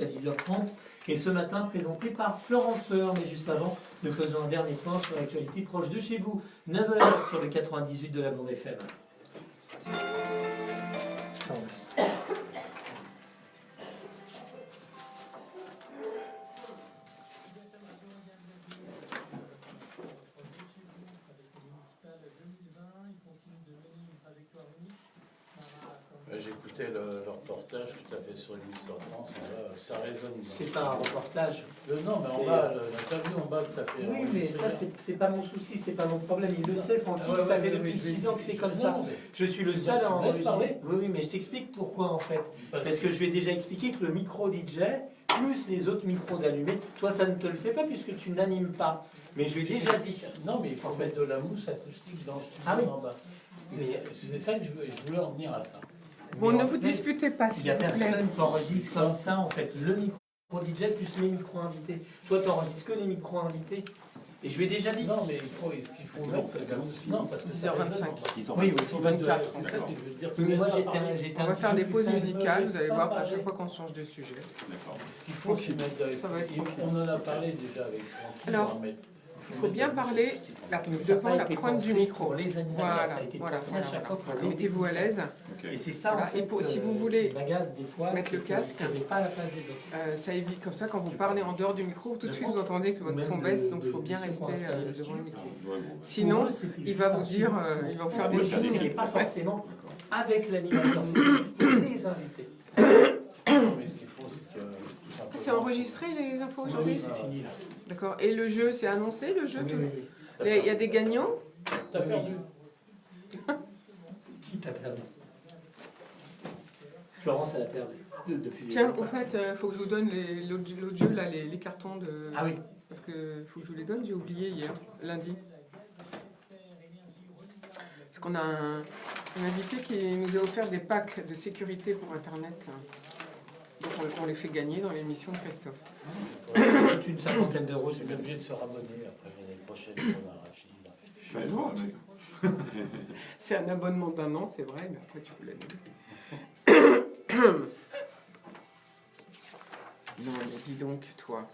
à 10h30 et ce matin présenté par Florence Sœur. Mais juste avant, nous faisons un dernier point sur l'actualité proche de chez vous. 9h sur le 98 de la bande FM. Ça enregistre. J'écoutais le reportage tout à fait sur l'histoire de France, et là, ça résonne. C'est pas un reportage. Non, mais en bas, l'interview en bas, tout à fait. Oui, mais ça, c'est pas mon souci, c'est pas mon problème. Il le sait, Francky, ça fait depuis 6 ans que c'est comme ça. Je suis le seul à enregistrer. Oui, mais je t'explique pourquoi en fait. Parce que je lui ai déjà expliqué que le micro DJ, plus les autres micros d'allumés, toi ça ne te le fait pas puisque tu n'animes pas. Mais je lui ai déjà dit. Non, mais il faut mettre de la mousse acoustique dans le studio en bas. C'est ça que je voulais en venir à ça. Bon, ne vous disputez pas, s'il Il n'y a vous plaît. personne qui enregistre comme ça, en fait. Le micro DJ plus les micros invités. Toi, tu n'enregistres que les micros invités. Et je lui ai déjà dit. Non, mais ce qu'il faut mettre, c'est de la mousse. Non, parce que 10h25. Oui, aussi 24, c'est ça que tu veux dire. Mais moi, On va faire des pauses musicales, vous allez voir à chaque fois qu'on change de sujet. Ce qu'il faut, c'est mettre on en a parlé déjà avec Francky. Alors, il faut bien parler devant la pointe du micro. Voilà. Mettez-vous à l'aise. Et c'est ça, en fait, et si vous voulez des fois, mettre le casque, pas à la place des autres. ça évite comme ça, quand vous parlez en dehors du micro, tout de suite vous entendez que votre son baisse, donc il faut bien rester devant le micro. Sinon, il va vous dire, il va vous faire des signes. Ce n'est pas forcément avec l'animateur, c'est pour les invités. Mais ce qu'il faut, c'est que... C'est enregistré les infos aujourd'hui? C'est fini là. D'accord. Et le jeu, c'est annoncé le jeu? Oui. Il y a des gagnants? T'as perdu. Qui t'a perdu? Florence, elle a perdu. Depuis... Tiens, au fait, il faut que je vous donne l'autre jeu, là, les cartons de... Ah oui. Parce que faut que je vous les donne, j'ai oublié hier, lundi. Parce qu'on a un invité qui nous a offert des packs de sécurité pour Internet. Là. Donc on les fait gagner dans l'émission de Christophe. C'est une cinquantaine d'euros, C'est bien obligé de se rabonner après l'année prochaine. C'est un abonnement d'un an, c'est vrai, mais après tu peux l'annuler. Non, mais dis donc, toi.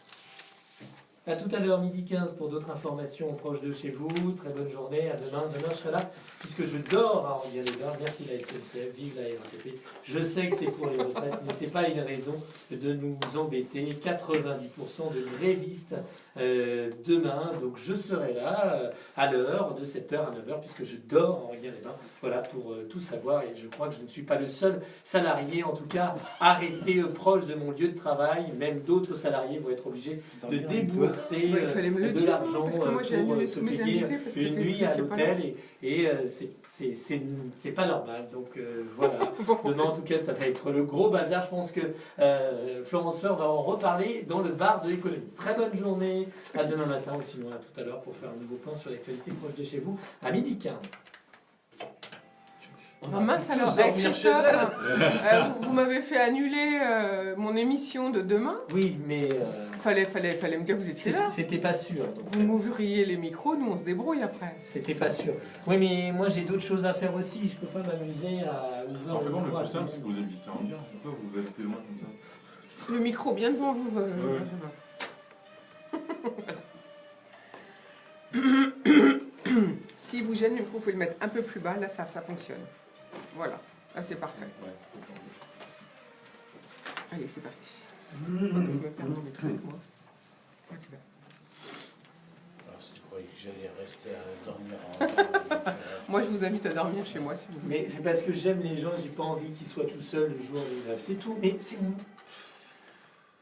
À tout à l'heure, 12h15 pour d'autres informations proches de chez vous. Très bonne journée, à demain. Demain, je serai là puisque je dors à Anguin-les-Bains. Merci la SNCF, vive la RATP. Je sais que c'est pour les retraites, mais ce n'est pas une raison de nous embêter. 90% de grévistes demain. Donc je serai là à l'heure, de 7h à 9h, puisque je dors à Anguin-les-Bains. Voilà, pour tout savoir. Et je crois que je ne suis pas le seul salarié, en tout cas, à rester proche de mon lieu de travail. Même d'autres salariés vont être obligés de débourser il fallait me le de dire, l'argent parce que moi j'ai annulé tous mes payer invités parce que une nuit à vous étiez pas l'hôtel et c'est pas normal. Donc voilà. Demain, en tout cas, ça va être le gros bazar. Je pense que Florence Sœur va en reparler dans le bar de l'économie. Très bonne journée. À demain matin ou sinon à tout à l'heure pour faire un nouveau point sur l'actualité proche de chez vous à 12h15. Oh mince alors, Christophe, vous m'avez fait annuler mon émission de demain. Oui, mais... Fallait me dire que vous étiez là. C'était pas sûr. Donc, vous m'ouvriez les micros, nous on se débrouille après. C'était pas sûr. Oui, mais moi j'ai d'autres choses à faire aussi. Je peux pas m'amuser à ouvrir le micro. Le plus simple, c'est que vous habitez en Anguin. Pourquoi vous habitez loin comme ça? Le micro bien devant vous. Si vous gêne le micro, vous pouvez le mettre un peu plus bas. Là, ça fonctionne. Voilà. Là, c'est parfait. Allez, c'est parti. Je me perds dans mes trucs, moi. Ah, tu vas. Alors, si tu croyais que j'allais rester à dormir Moi, je vous invite à dormir chez moi, si vous voulez. Mais c'est parce que j'aime les gens, j'ai pas envie qu'ils soient tout seuls le jour où ils rêvent. C'est tout. Mais c'est...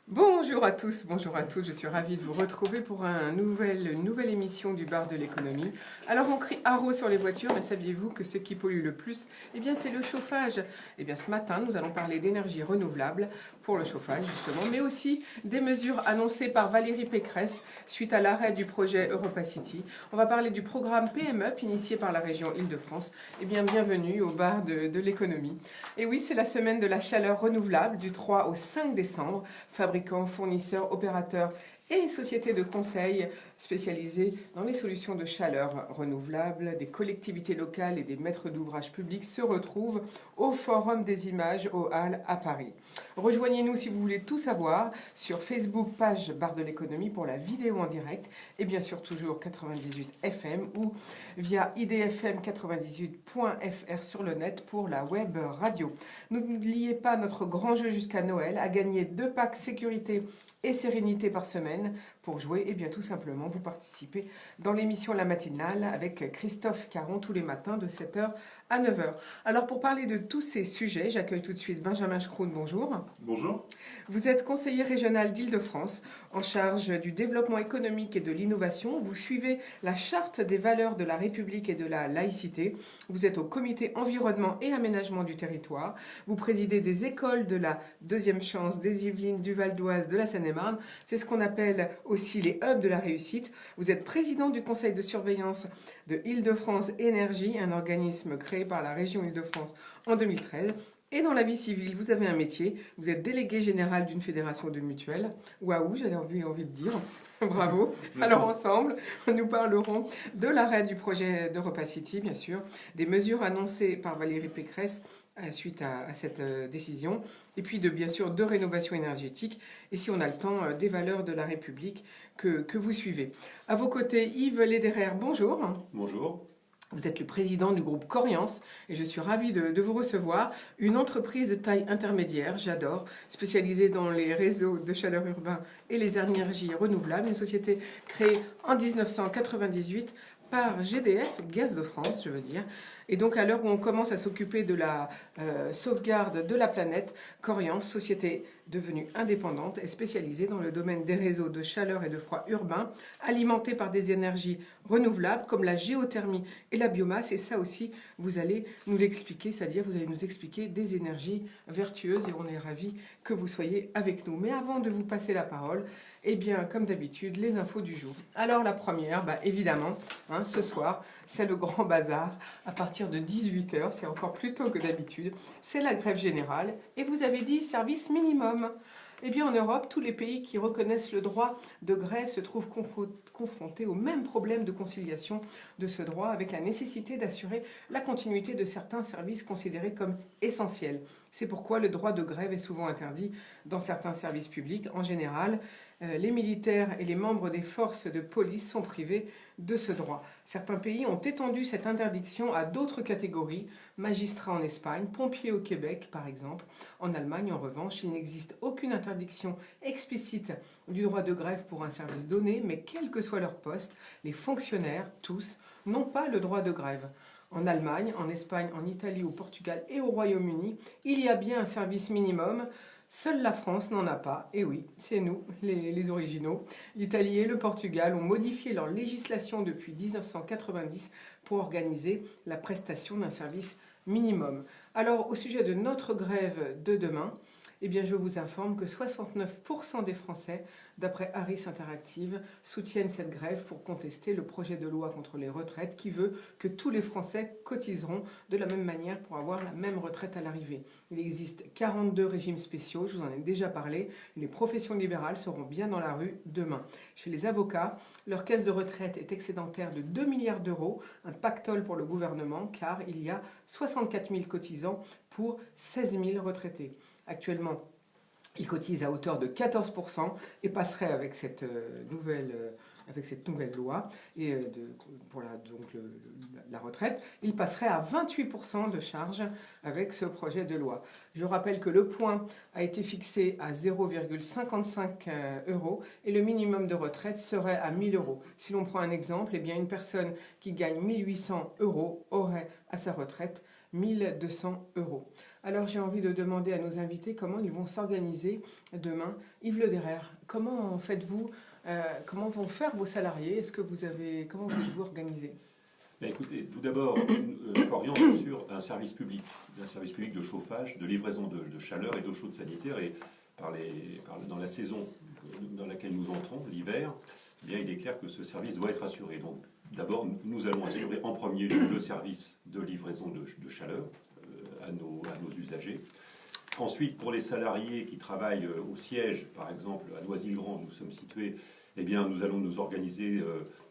Bonjour à tous, bonjour à toutes, je suis ravie de vous retrouver pour une nouvelle émission du bar de l'économie. Alors on crie haro sur les voitures, mais saviez-vous que ce qui pollue le plus, eh bien c'est le chauffage. Eh bien ce matin, nous allons parler d'énergie renouvelable pour le chauffage justement, mais aussi des mesures annoncées par Valérie Pécresse suite à l'arrêt du projet EuropaCity. On va parler du programme PME initié par la région Île-de-France. Eh bien bienvenue au bar de l'économie. Et oui, c'est la semaine de la chaleur renouvelable du 3 au 5 décembre. Fabricants, fournisseurs, opérateurs et société de conseil spécialisée dans les solutions de chaleur renouvelables. Des collectivités locales et des maîtres d'ouvrage publics se retrouvent au Forum des images aux Halles à Paris. Rejoignez-nous si vous voulez tout savoir sur Facebook, page Bar de l'économie pour la vidéo en direct et bien sûr toujours 98 FM ou via idfm98.fr sur le net pour la web radio. N'oubliez pas notre grand jeu jusqu'à Noël à gagner 2 packs sécurité et sérénité par semaine pour jouer et bien tout simplement vous participez dans l'émission La Matinale avec Christophe Caron tous les matins de 7h à 9h. Alors pour parler de tous ces sujets, j'accueille tout de suite Benjamin Schroun, bonjour. Bonjour. Vous êtes conseiller régional d'Île-de-France en charge du développement économique et de l'innovation. Vous suivez la charte des valeurs de la République et de la laïcité. Vous êtes au comité environnement et aménagement du territoire. Vous présidez des écoles de la deuxième chance des Yvelines, du Val d'Oise, de la Seine-et-Marne. C'est ce qu'on appelle aussi les hubs de la réussite. Vous êtes président du conseil de surveillance de Île-de-France Énergie, un organisme créé par la région Île-de-France en 2013. Et dans la vie civile, vous avez un métier, vous êtes délégué général d'une fédération de mutuelles. Waouh, j'avais envie de dire. Bravo. Merci. Alors ensemble, nous parlerons de l'arrêt du projet d'Europa City, bien sûr, des mesures annoncées par Valérie Pécresse suite à cette décision, et puis bien sûr de rénovation énergétique, et si on a le temps, des valeurs de la République que vous suivez. À vos côtés, Yves Lederer, bonjour. Bonjour. Vous êtes le président du groupe Coriance et je suis ravie de vous recevoir. Une entreprise de taille intermédiaire, j'adore, spécialisée dans les réseaux de chaleur urbains et les énergies renouvelables. Une société créée en 1998 par GDF, Gaz de France, je veux dire. Et donc, à l'heure où on commence à s'occuper de la sauvegarde de la planète, Coriance, société devenue indépendante, est spécialisée dans le domaine des réseaux de chaleur et de froid urbains, alimentés par des énergies renouvelables comme la géothermie et la biomasse. Et ça aussi, vous allez nous l'expliquer, c'est-à-dire vous allez nous expliquer des énergies vertueuses et on est ravis que vous soyez avec nous. Mais avant de vous passer la parole, eh bien, comme d'habitude, les infos du jour. Alors, la première, évidemment, ce soir, c'est le grand bazar. À partir de 18h, c'est encore plus tôt que d'habitude, c'est la grève générale. Et vous avez dit service minimum. Eh bien, en Europe, tous les pays qui reconnaissent le droit de grève se trouvent confrontés au même problème de conciliation de ce droit, avec la nécessité d'assurer la continuité de certains services considérés comme essentiels. C'est pourquoi le droit de grève est souvent interdit dans certains services publics. En général, les militaires et les membres des forces de police sont privés de ce droit. Certains pays ont étendu cette interdiction à d'autres catégories, magistrats en Espagne, pompiers au Québec par exemple. En Allemagne, en revanche, il n'existe aucune interdiction explicite du droit de grève pour un service donné, mais quel que soit leur poste, les fonctionnaires, tous, n'ont pas le droit de grève. En Allemagne, en Espagne, en Italie, au Portugal et au Royaume-Uni, il y a bien un service minimum. Seule la France n'en a pas, et oui, c'est nous, les originaux. L'Italie et le Portugal ont modifié leur législation depuis 1990 pour organiser la prestation d'un service minimum. Alors, au sujet de notre grève de demain, eh bien, je vous informe que 69% des Français, d'après Harris Interactive, soutiennent cette grève pour contester le projet de loi contre les retraites qui veut que tous les Français cotiseront de la même manière pour avoir la même retraite à l'arrivée. Il existe 42 régimes spéciaux, je vous en ai déjà parlé. Les professions libérales seront bien dans la rue demain. Chez les avocats, leur caisse de retraite est excédentaire de 2 milliards d'euros, un pactole pour le gouvernement car il y a 64 000 cotisants pour 16 000 retraités. Actuellement, ils cotisent à hauteur de 14% et passeraient avec cette nouvelle loi et pour la retraite, ils passeraient à 28% de charge avec ce projet de loi. Je rappelle que le point a été fixé à 0,55 € et le minimum de retraite serait à 1 000 €. Si l'on prend un exemple, eh bien une personne qui gagne 1 800 € aurait à sa retraite 1 200 €. Alors j'ai envie de demander à nos invités comment ils vont s'organiser demain. Yves Lederer, comment faites-vous comment vont faire vos salariés? Comment vous êtes-vous organisé? Écoutez, tout d'abord, Coriance assure un service public de chauffage, de livraison de chaleur et d'eau chaude sanitaire. Et dans la saison dans laquelle nous entrons, l'hiver, eh bien, il est clair que ce service doit être assuré. Donc, d'abord, nous allons assurer en premier lieu le service de livraison de chaleur à nos usagers. Ensuite, pour les salariés qui travaillent au siège, par exemple à Noisy-le-Grand, nous sommes situés, eh bien, nous allons nous organiser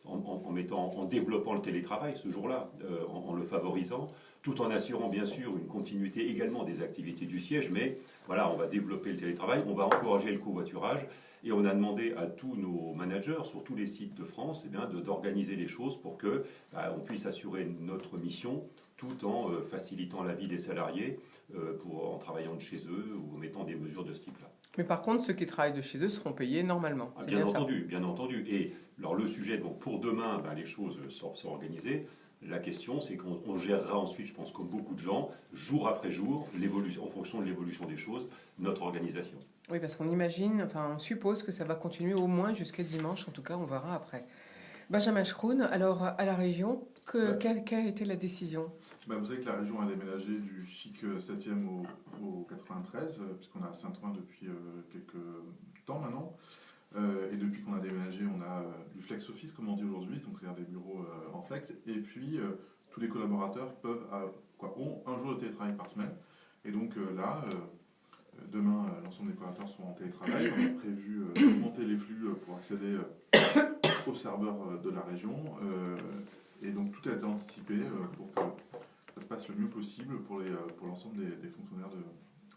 en développant le télétravail ce jour-là, en le favorisant, tout en assurant bien sûr une continuité également des activités du siège, mais voilà, on va développer le télétravail, on va encourager le covoiturage, et on a demandé à tous nos managers sur tous les sites de France d'organiser les choses pour que on puisse assurer notre mission tout en facilitant la vie des salariés en travaillant de chez eux ou en mettant des mesures de ce type-là. Mais par contre, ceux qui travaillent de chez eux seront payés normalement. Ah, bien entendu, bien entendu. Et alors le sujet, donc pour demain, les choses sont organisées. La question, c'est qu'on gérera ensuite, je pense, comme beaucoup de gens, jour après jour, en fonction de l'évolution des choses, notre organisation. Oui, parce qu'on imagine, on suppose que ça va continuer au moins jusqu'à dimanche. En tout cas, on verra après. Benjamin Schroun, alors à la région, quelle a été la décision ? Vous savez que la région a déménagé du chic 7e au 93, puisqu'on est à Saint-Ouen depuis quelques temps maintenant. Et depuis qu'on a déménagé, on a du flex office, comme on dit aujourd'hui, donc c'est-à-dire des bureaux en flex. Et puis, tous les collaborateurs ont un jour de télétravail par semaine. Et donc là, demain, l'ensemble des collaborateurs seront en télétravail. On a prévu d'augmenter les flux pour accéder aux serveurs de la région. Et donc tout a été anticipé pour que ça se passe le mieux possible pour l'ensemble des fonctionnaires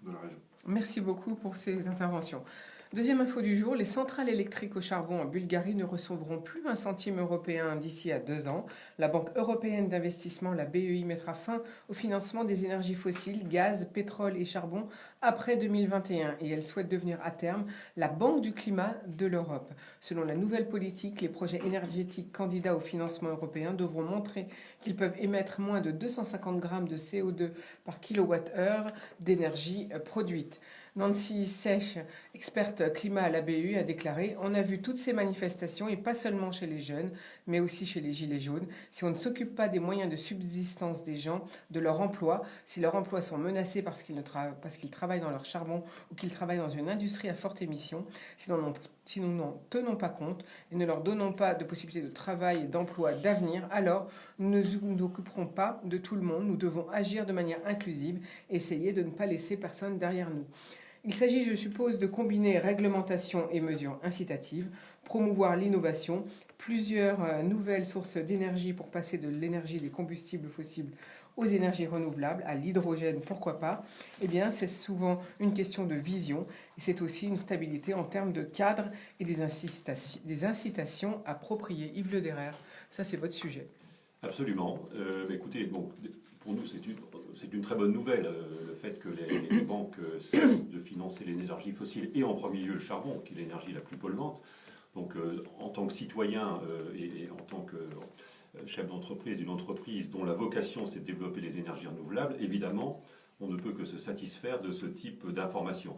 de la région. Merci beaucoup pour ces interventions. Deuxième info du jour, les centrales électriques au charbon en Bulgarie ne recevront plus un centime européen d'ici à 2 ans. La Banque européenne d'investissement, la BEI, mettra fin au financement des énergies fossiles, gaz, pétrole et charbon après 2021 et elle souhaite devenir à terme la Banque du climat de l'Europe. Selon la nouvelle politique, les projets énergétiques candidats au financement européen devront montrer qu'ils peuvent émettre moins de 250 grammes de CO2 par kilowattheure d'énergie produite. Nancy Sech, experte climat à la BEI, a déclaré « On a vu toutes ces manifestations, et pas seulement chez les jeunes, mais aussi chez les gilets jaunes. Si on ne s'occupe pas des moyens de subsistance des gens, de leur emploi, si leurs emplois sont menacés parce qu'ils travaillent dans leur charbon ou qu'ils travaillent dans une industrie à forte émission, si nous n'en tenons pas compte et ne leur donnons pas de possibilités de travail et d'emploi d'avenir, alors nous ne nous occuperons pas de tout le monde. Nous devons agir de manière inclusive et essayer de ne pas laisser personne derrière nous. » Il s'agit, je suppose, de combiner réglementation et mesures incitatives, promouvoir l'innovation, plusieurs nouvelles sources d'énergie pour passer de l'énergie des combustibles fossiles aux énergies renouvelables, à l'hydrogène, pourquoi pas. Eh bien, c'est souvent une question de vision et c'est aussi une stabilité en termes de cadre et des incitations appropriées. Yves Le Derrer, ça c'est votre sujet. Absolument. Écoutez, donc, pour nous, c'est une très bonne nouvelle, le fait que les banques cessent de financer l'énergie fossile et en premier lieu le charbon, qui est l'énergie la plus polluante. Donc, en tant que citoyen et en tant que chef d'entreprise d'une entreprise dont la vocation c'est de développer les énergies renouvelables, évidemment, on ne peut que se satisfaire de ce type d'informations.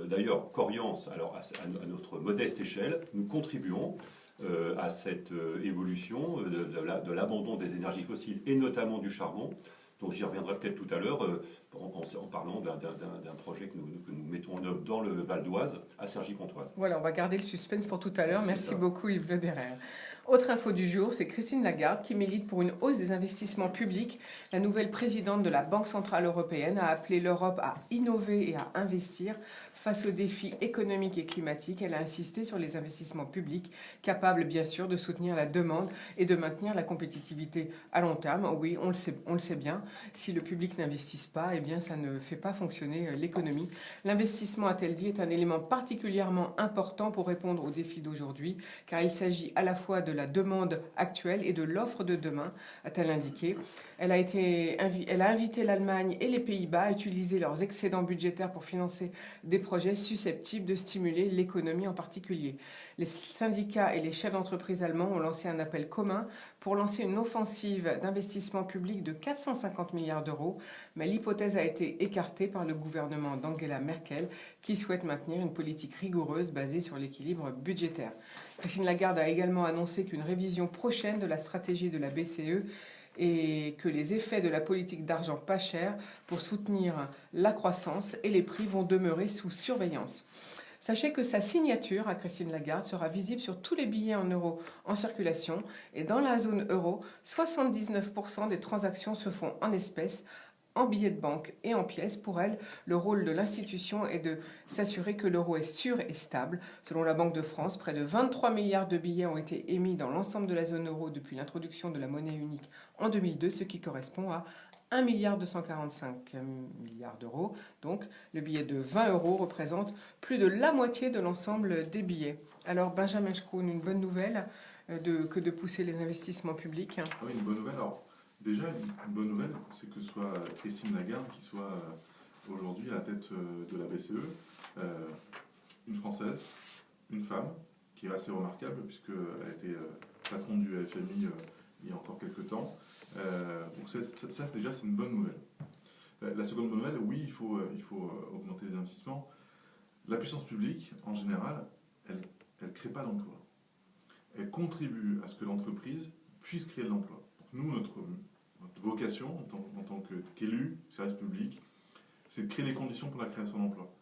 D'ailleurs, Coriance, alors à notre modeste échelle, nous contribuons à cette évolution de l'abandon des énergies fossiles et notamment du charbon. Donc j'y reviendrai peut-être tout à l'heure en parlant d'un projet que nous mettons en œuvre dans le Val d'Oise, à Cergy-Pontoise. Voilà, on va garder le suspense pour tout à l'heure. Merci beaucoup Yves Le Derrer. Autre info du jour, c'est Christine Lagarde qui milite pour une hausse des investissements publics. La nouvelle présidente de la Banque Centrale Européenne a appelé l'Europe à innover et à investir face aux défis économiques et climatiques. Elle a insisté sur les investissements publics, capables bien sûr de soutenir la demande et de maintenir la compétitivité à long terme. Oui, on le sait bien, si le public n'investisse pas, eh bien ça ne fait pas fonctionner l'économie. L'investissement, a-t-elle dit, est un élément particulièrement important pour répondre aux défis d'aujourd'hui, car il s'agit à la fois de la demande actuelle et de l'offre de demain, a-t-elle indiqué. Elle a invité l'Allemagne et les Pays-Bas à utiliser leurs excédents budgétaires pour financer des projets susceptibles de stimuler l'économie en particulier. Les syndicats et les chefs d'entreprise allemands ont lancé un appel commun pour lancer une offensive d'investissement public de 450 milliards d'euros, mais l'hypothèse a été écartée par le gouvernement d'Angela Merkel, qui souhaite maintenir une politique rigoureuse basée sur l'équilibre budgétaire. Christine Lagarde a également annoncé qu'une révision prochaine de la stratégie de la BCE et que les effets de la politique d'argent pas cher pour soutenir la croissance et les prix vont demeurer sous surveillance. Sachez que sa signature à Christine Lagarde sera visible sur tous les billets en euros en circulation et dans la zone euro, 79% des transactions se font en espèces, en billets de banque et en pièces. Pour elle, le rôle de l'institution est de s'assurer que l'euro est sûr et stable. Selon la Banque de France, près de 23 milliards de billets ont été émis dans l'ensemble de la zone euro depuis l'introduction de la monnaie unique en 2002, ce qui correspond à 1,245 milliard d'euros. Donc, le billet de 20 euros représente plus de la moitié de l'ensemble des billets. Alors, Benjamin Schroon, une bonne nouvelle que de pousser les investissements publics. Ah oui, une bonne nouvelle. Alors, déjà, une bonne nouvelle, c'est que ce soit Christine Lagarde qui soit aujourd'hui à la tête de la BCE, une Française, une femme, qui est assez remarquable, puisqu'elle a été patronne du FMI il y a encore quelques temps. Donc ça déjà, c'est une bonne nouvelle. La seconde bonne nouvelle, oui, il faut augmenter les investissements. La puissance publique, en général, elle ne crée pas d'emploi. Elle contribue à ce que l'entreprise puisse créer de l'emploi. Nous, notre vocation, en tant qu'élu, service public, c'est de créer les conditions pour la création d'emplois.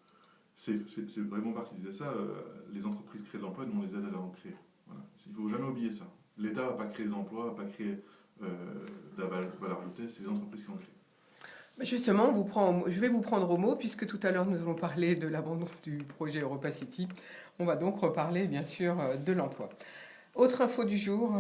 C'est vraiment Barthes qui disait ça, les entreprises créent de l'emploi, nous on les aide à en créer. Voilà. Il ne faut jamais oublier ça. L'État ne va pas créer des emplois, ne va pas créer de la valeur ajoutée, c'est les entreprises qui en créent. Justement, je vais vous prendre au mot, puisque tout à l'heure nous allons parler de l'abandon du projet Europa City. On va donc reparler, bien sûr, de l'emploi. Autre info du jour,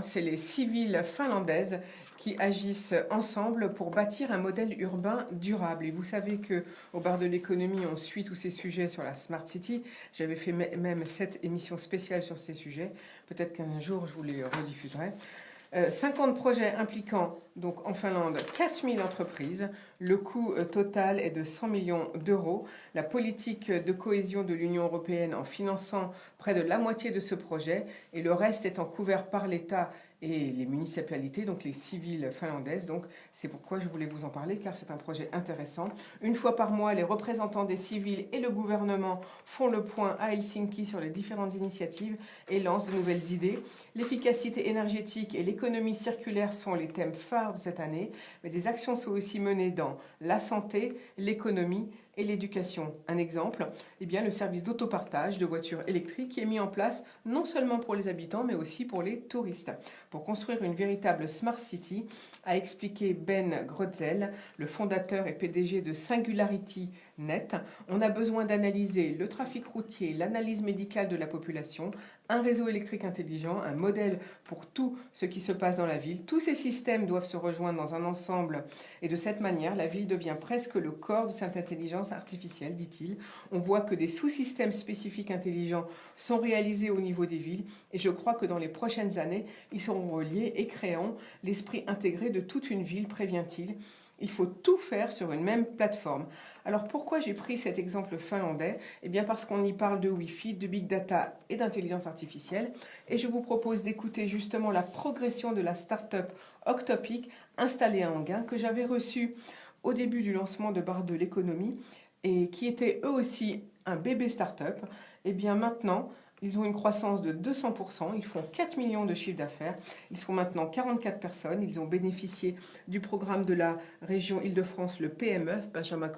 c'est les civiles finlandaises qui agissent ensemble pour bâtir un modèle urbain durable. Et vous savez qu'au bar de l'économie, on suit tous ces sujets sur la Smart City. J'avais fait même 7 émissions spéciales sur ces sujets. Peut-être qu'un jour, je vous les rediffuserai. 50 projets impliquant donc en Finlande 4000 entreprises. Le coût total est de 100 millions d'euros. La politique de cohésion de l'Union européenne en finançant près de la moitié de ce projet et le reste étant couvert par l'État et les municipalités, donc les civiles finlandaises. Donc c'est pourquoi je voulais vous en parler, car c'est un projet intéressant. Une fois par mois, les représentants des civils et le gouvernement font le point à Helsinki sur les différentes initiatives et lancent de nouvelles idées. L'efficacité énergétique et l'économie circulaire sont les thèmes phares de cette année, mais des actions sont aussi menées dans la santé, l'économie et l'éducation. Un exemple, le service d'autopartage de voitures électriques qui est mis en place non seulement pour les habitants, mais aussi pour les touristes. Pour construire une véritable Smart City, a expliqué Ben Grotzel, le fondateur et PDG de Singularity Net, on a besoin d'analyser le trafic routier, l'analyse médicale de la population, un réseau électrique intelligent, un modèle pour tout ce qui se passe dans la ville. Tous ces systèmes doivent se rejoindre dans un ensemble et de cette manière, la ville devient presque le corps de cette intelligence artificielle, dit-il. On voit que des sous-systèmes spécifiques intelligents sont réalisés au niveau des villes et je crois que dans les prochaines années, ils seront reliés et créeront l'esprit intégré de toute une ville, prévient-il. Il faut tout faire sur une même plateforme. Alors pourquoi j'ai pris cet exemple finlandais ? Parce qu'on y parle de Wi-Fi, de Big Data et d'intelligence artificielle. Et je vous propose d'écouter justement la progression de la start-up Octopic installée à Enghien, que j'avais reçue au début du lancement de Bar de l'économie et qui était eux aussi un bébé start-up. Maintenant, ils ont une croissance de 200%, ils font 4 millions de chiffre d'affaires, ils sont maintenant 44 personnes, ils ont bénéficié du programme de la région Île-de-France, le PME. Benjamin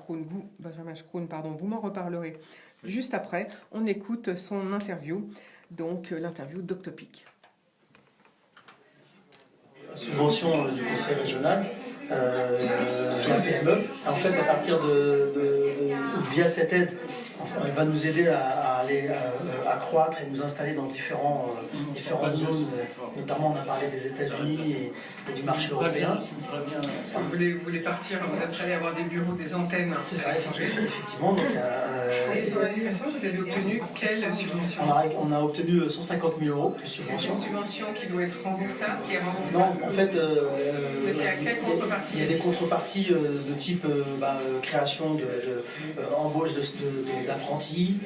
Schroon, vous m'en reparlerez juste après. On écoute son interview, donc l'interview d'Octopic. Subvention du conseil régional via PME. En fait, à partir via cette aide, elle va nous aider à aller à croître et nous installer dans différentes zones. Notamment, on a parlé des États-Unis et du marché européen. Vous voulez partir, vous installer, avoir des bureaux, des antennes. C'est ça, effectivement. Donc, et sans indiscrétion, vous avez obtenu quelle subvention ? On a obtenu 150 000 euros de subvention. C'est une subvention qui doit être remboursable, qui est remboursable. Non, en fait, parce qu'il y a quelle contrepartie ? Il y a des contreparties de type création embauche d'apprentis.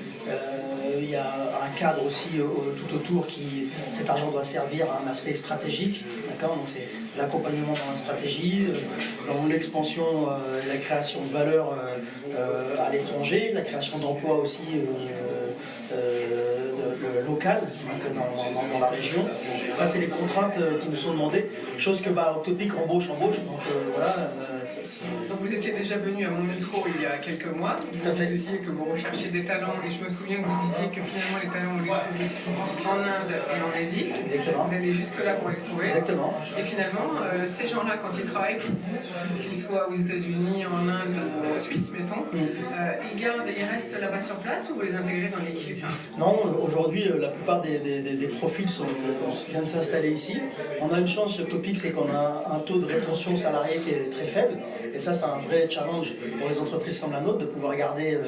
Il y a un cadre aussi tout autour qui, cet argent doit servir à un aspect stratégique. D'accord ? Donc c'est l'accompagnement dans la stratégie, dans l'expansion et la création de valeur à l'étranger, la création d'emplois aussi locales dans la région. Ça, c'est les contraintes qui nous sont demandées. Chose que Octopic embauche. Donc voilà, Donc vous étiez déjà venu à mon micro il y a quelques mois. Tout à fait. Vous disiez que vous recherchiez des talents et je me souviens que vous disiez que finalement les talents on les trouve ici en Inde et en Asie. Exactement. Vous allez jusque-là pour les trouver. Exactement. Et finalement, ces gens-là, quand ils travaillent pour vous, qu'ils soient aux États-Unis, en Inde ou en Suisse, mettons, ils restent là-bas sur place ou vous les intégrez dans l'équipe? Non, aujourd'hui, la plupart des profils viennent de s'installer ici. On a une chance chez Topic, c'est qu'on a un taux de rétention salarié qui est très faible. Et ça, c'est un vrai challenge pour les entreprises comme la nôtre de pouvoir garder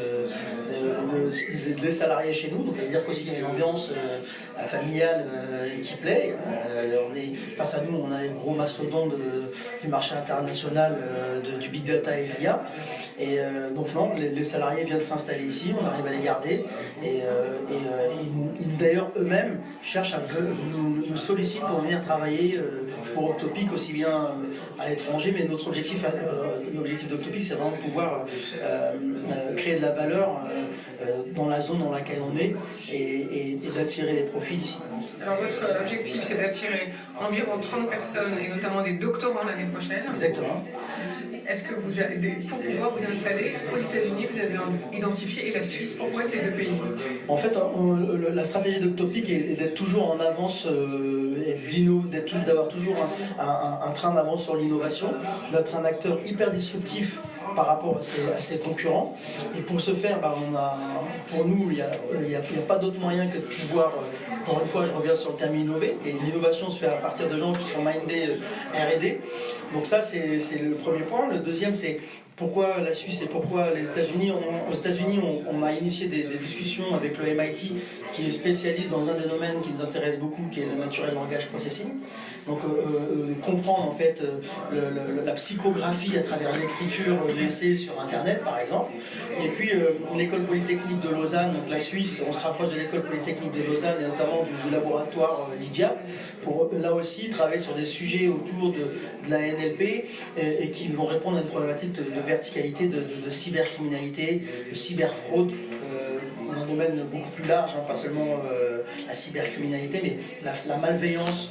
des salariés chez nous. Donc, ça veut dire qu'aussi, il y a une ambiance familiale qui plaît. Face à nous, on a les gros mastodontes du marché international du big data et l'IA. Et donc non, les salariés viennent s'installer ici, on arrive à les garder. Et d'ailleurs, eux-mêmes cherchent à nous sollicitent pour venir travailler pour Octopic, aussi bien à l'étranger. Mais notre objectif d'Octopic, c'est vraiment de pouvoir créer de la valeur dans la zone dans laquelle on est et d'attirer des profils ici. Alors votre objectif, c'est d'attirer environ 30 personnes, et notamment des doctorants l'année prochaine. Exactement. Est-ce que vous avez, pour pouvoir vous installer aux États-Unis, vous avez identifié et la Suisse? Pourquoi ces deux pays? En fait, la stratégie d'Octopic est d'être toujours en avance, d'avoir toujours un train d'avance sur l'innovation, d'être un acteur hyper disruptif par rapport à ses concurrents. Et pour ce faire, pour nous, il n'y a pas d'autre moyen que de pouvoir, encore une fois, je reviens sur le terme innover, et l'innovation se fait à partir de gens qui sont mindés R&D. Donc ça, c'est le premier point. Le deuxième, c'est pourquoi la Suisse et pourquoi les États-Unis. Aux États-Unis, on a initié des discussions avec le MIT, qui est spécialiste dans un des domaines qui nous intéresse beaucoup, qui est le Natural Language Processing. Donc comprendre en fait la psychographie à travers l'écriture laissée sur Internet, par exemple. Et puis l'école polytechnique de Lausanne, donc la Suisse, on se rapproche de l'école polytechnique de Lausanne et notamment du laboratoire l'IDIAP, pour là aussi travailler sur des sujets autour de la NLP et qui vont répondre à une problématique de verticalité, de cybercriminalité, de cyberfraude, dans un domaine beaucoup plus large, hein, pas seulement la cybercriminalité, mais la malveillance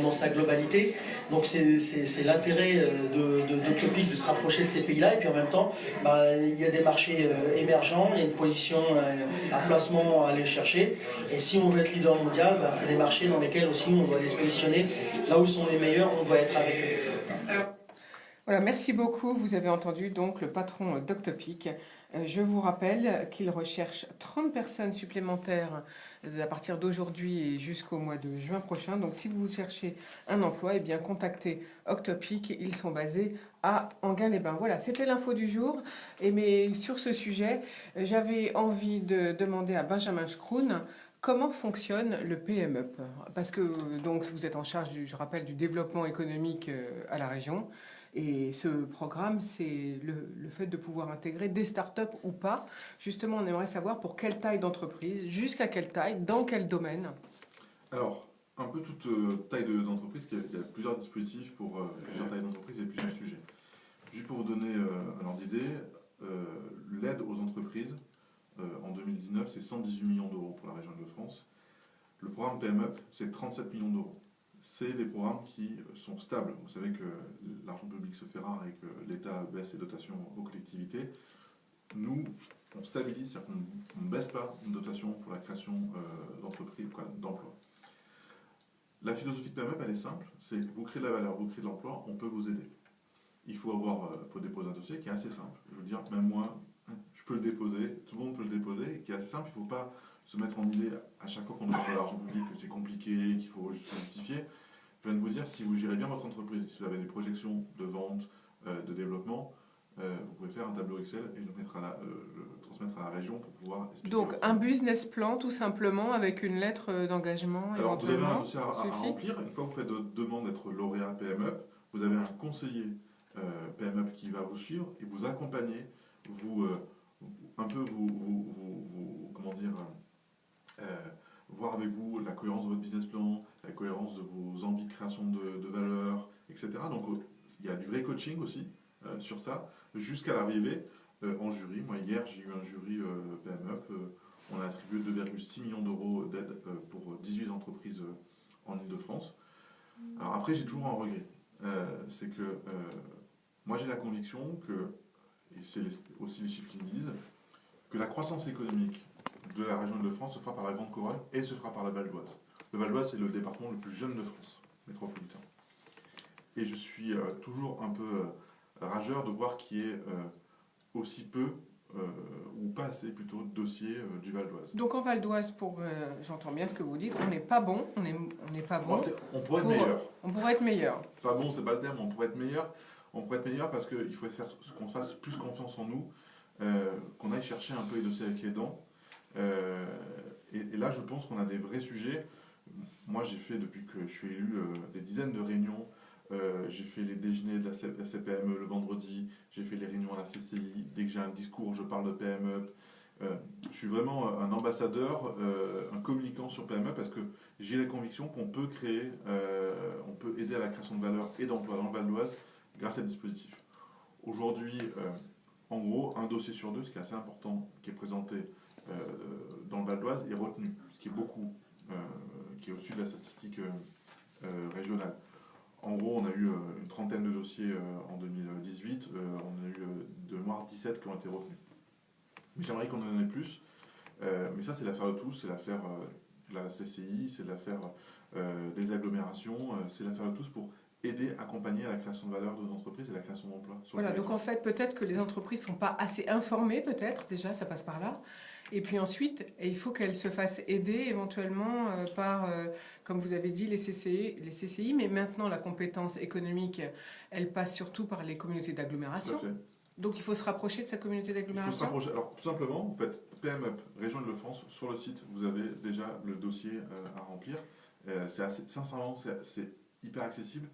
dans sa globalité. Donc c'est l'intérêt d'Octopic de se rapprocher de ces pays-là, et puis en même temps, il y a des marchés émergents, il y a une position, un placement à aller chercher, et si on veut être leader mondial, c'est des marchés dans lesquels aussi on doit aller se positionner, là où sont les meilleurs, on doit être avec eux. Voilà, merci beaucoup. Vous avez entendu donc le patron d'Octopic. Je vous rappelle qu'il recherche 30 personnes supplémentaires à partir d'aujourd'hui et jusqu'au mois de juin prochain. Donc si vous cherchez un emploi, eh bien contactez Octopic. Ils sont basés à Enghien-les-Bains. Voilà, c'était l'info du jour. Mais sur ce sujet, j'avais envie de demander à Benjamin Scroon comment fonctionne le PMUP. Parce que donc vous êtes en charge, je rappelle, du développement économique à la région. Et ce programme, c'est le fait de pouvoir intégrer des startups ou pas. Justement, on aimerait savoir pour quelle taille d'entreprise, jusqu'à quelle taille, dans quel domaine. Alors, un peu toute taille d'entreprise, il y a plusieurs dispositifs pour plusieurs tailles d'entreprise et plusieurs sujets. Juste pour vous donner un ordre d'idée, l'aide aux entreprises en 2019, c'est 118 millions d'euros pour la région de France. Le programme PMUP, c'est 37 millions d'euros. C'est des programmes qui sont stables. Vous savez que l'argent public se fait rare et que l'État baisse ses dotations aux collectivités. Nous, on stabilise, c'est-à-dire qu'on ne baisse pas une dotation pour la création d'entreprises, d'emplois. La philosophie de PMUP, elle est simple, c'est vous créez de la valeur, vous créez de l'emploi, on peut vous aider. Il faut déposer un dossier qui est assez simple. Je veux dire, même moi, je peux le déposer, tout le monde peut le déposer, qui est assez simple. Il ne faut pas se mettre en idée à chaque fois qu'on demande de l'argent public que c'est compliqué, qu'il faut juste justifier. Je viens de vous dire, si vous gérez bien votre entreprise, si vous avez des projections de vente, de développement, vous pouvez faire un tableau Excel et le transmettre à la région pour pouvoir expliquer. Donc un business plan tout simplement avec une lettre d'engagement. Alors vous avez un éventuellement, dossier à remplir. Une fois que vous faites votre demande d'être lauréat PMUP, vous avez un conseiller PMUP qui va vous suivre et vous accompagner, voir avec vous la cohérence de votre business plan, la cohérence de vos envies de création de valeur, etc. Donc il y a du vrai coaching aussi sur ça, jusqu'à l'arrivée en jury. Moi hier j'ai eu un jury PMUP, on a attribué 2,6 millions d'euros d'aide pour 18 entreprises en Ile-de-France. Alors après j'ai toujours un regret, c'est que Moi, j'ai la conviction que, et c'est aussi les chiffres qui me disent, que la croissance économique de la région de France se fera par la Grande Couronne et se fera par la Val d'Oise. Le Val d'Oise, c'est le département le plus jeune de France, métropolitain. Et je suis toujours un peu rageur de voir qu'il y ait aussi peu, ou pas assez plutôt, de dossiers du Val d'Oise. Donc en Val d'Oise, j'entends bien ce que vous dites, on n'est pas bon, on n'est pas bon. On pourrait être meilleur. On pourrait être meilleur. Pas bon, c'est pas le terme, on pourrait être meilleur. On pourrait être meilleur parce qu'il faut faire qu'on fasse plus confiance en nous, qu'on aille chercher un peu les dossiers avec les dents. Et là, je pense qu'on a des vrais sujets. Moi, j'ai fait, depuis que je suis élu, des dizaines de réunions. J'ai fait les déjeuners de la CPME le vendredi. J'ai fait les réunions à la CCI. Dès que j'ai un discours, je parle de PME. Je suis vraiment un ambassadeur, un communicant sur PME parce que j'ai la conviction qu'on peut créer, on peut aider à la création de valeur et d'emploi dans le Val d'Oise grâce à ce dispositif. Aujourd'hui, en gros, un dossier sur deux, ce qui est assez important, qui est présenté dans le Val d'Oise, est retenu, ce qui est beaucoup, qui est au-dessus de la statistique régionale. En gros, on a eu une trentaine de dossiers en 2018, on a eu de mémoire 17 qui ont été retenus. Mais j'aimerais qu'on en ait plus, mais ça c'est l'affaire de tous, c'est l'affaire de la CCI, c'est l'affaire des agglomérations, c'est l'affaire de tous pour aider, accompagner à la création de valeur de nos entreprises et la création d'emplois. Voilà, donc en fait, peut-être que les entreprises ne sont pas assez informées, peut-être, déjà, ça passe par là. Et puis ensuite, il faut qu'elles se fassent aider éventuellement par, comme vous avez dit, les CCI, mais maintenant la compétence économique, elle passe surtout par les communautés d'agglomération. Donc il faut se rapprocher de sa communauté d'agglomération. Il faut se rapprocher. Alors tout simplement, vous faites PME, Région Île-de-France, sur le site, vous avez déjà le dossier à remplir. C'est assez, sincèrement, c'est hyper accessible.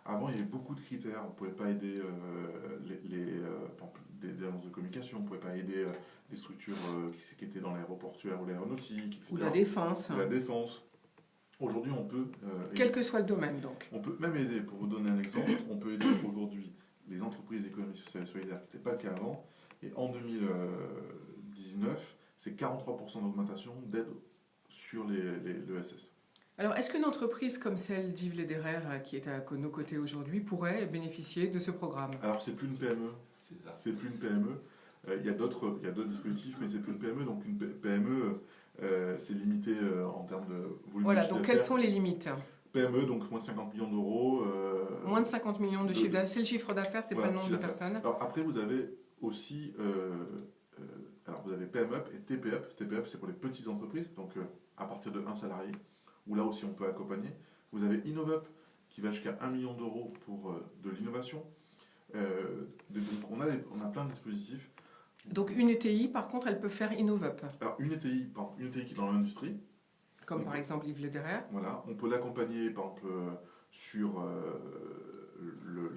Avant, il y avait beaucoup de critères. On ne pouvait pas aider des agences de communication, on ne pouvait pas aider des structures qui étaient dans l'aéroportuaire ou l'aéronautique, etc. Ou la défense. La défense. Aujourd'hui, on peut... Quel que soit le domaine, donc. On peut même aider, pour vous donner un exemple, on peut aider aujourd'hui les entreprises d'économie sociale et solidaire, qui n'était pas le cas avant. Et en 2019, c'est 43% d'augmentation d'aide sur l'ESS. Alors, est-ce qu'une entreprise comme celle d'Yves Lederer, qui est à nos côtés aujourd'hui, pourrait bénéficier de ce programme? Alors, c'est plus une PME. C'est plus une PME. Il y a d'autres dispositifs, mais c'est plus une PME. Donc, une PME, c'est limité en termes de volume. Voilà, donc quelles sont les limites? PME, donc moins de 50 millions d'euros. Moins de 50 millions de chiffre d'affaires. C'est le chiffre d'affaires, c'est voilà, pas le nombre de personnes. Alors, après, vous avez aussi... alors, vous avez PME et TPE. TPE, c'est pour les petites entreprises, donc à partir de 1 salarié, où là aussi on peut accompagner. Vous avez InnovUp, qui va jusqu'à 1 million d'euros pour de l'innovation. Donc on a plein de dispositifs. Donc une ETI, par contre, elle peut faire InnovUp. Alors une ETI qui est dans l'industrie. Comme par exemple Yves Lederer. Voilà, on peut l'accompagner par exemple sur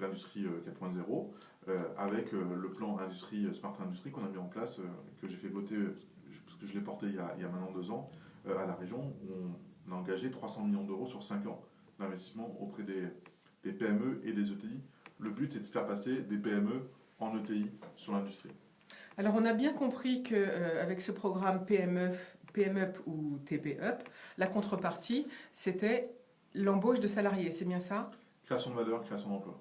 l'industrie 4.0 avec le plan Smart Industrie qu'on a mis en place, que j'ai fait voter, parce que je l'ai porté il y a maintenant 2 ans, à la région, où on a engagé 300 millions d'euros sur 5 ans d'investissement auprès des PME et des ETI. Le but est de faire passer des PME en ETI sur l'industrie. Alors on a bien compris qu'avec ce programme PMUP ou TPUP, la contrepartie, c'était l'embauche de salariés, c'est bien ça? Création de valeur, création d'emploi.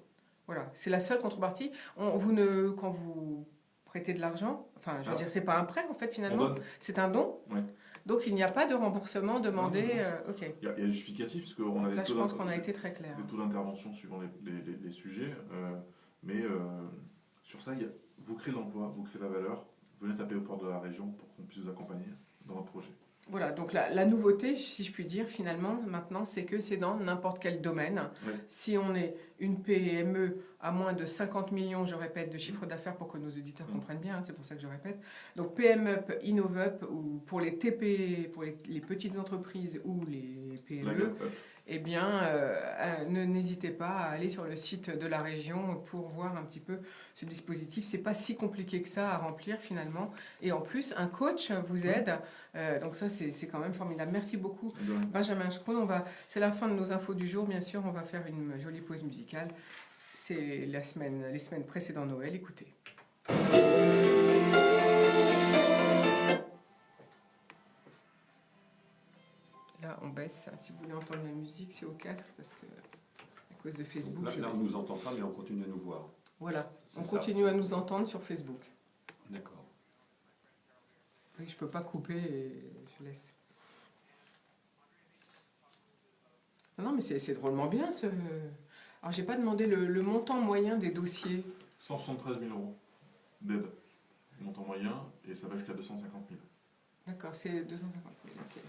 Voilà, c'est la seule contrepartie. Quand vous prêtez de l'argent, enfin je veux dire, c'est pas un prêt en fait finalement, c'est un don. Oui. Donc il n'y a pas de remboursement demandé. Non. Ok. Il y a des justificatifs, parce qu'on a Là je pense qu'on a été très clair. des taux d'intervention suivant les sujets, mais sur ça, vous créez l'emploi, vous créez la valeur, venez taper aux portes de la région pour qu'on puisse vous accompagner dans votre projet. Voilà, donc la nouveauté, si je puis dire, finalement, maintenant, c'est que c'est dans n'importe quel domaine. Oui. Si on est une PME à moins de 50 millions, je répète, de chiffre d'affaires pour que nos auditeurs comprennent bien, c'est pour ça que je répète. Donc PMUP, InnovUp, ou pour les TP, pour les petites entreprises ou les PME, eh bien, n'hésitez pas à aller sur le site de la région pour voir un petit peu ce dispositif. C'est pas si compliqué que ça à remplir finalement. Et en plus, un coach vous aide. Donc ça, c'est quand même formidable. Merci beaucoup, Benjamin Schrone. C'est la fin de nos infos du jour. Bien sûr, on va faire une jolie pause musicale. C'est les semaines précédant Noël. Écoutez. Là, on baisse. Si vous voulez entendre la musique, c'est au casque parce que à cause de Facebook. Là on ne nous entend pas, mais on continue à nous voir. Voilà, C'est on ça. continue à nous entendre sur Facebook. D'accord. Oui, je peux pas couper et je laisse. Non, mais c'est drôlement bien ce. Alors, j'ai pas demandé le montant moyen des dossiers. 173 000 euros d'aide, montant moyen, et ça va jusqu'à 250 000. D'accord, c'est 250 000, ok.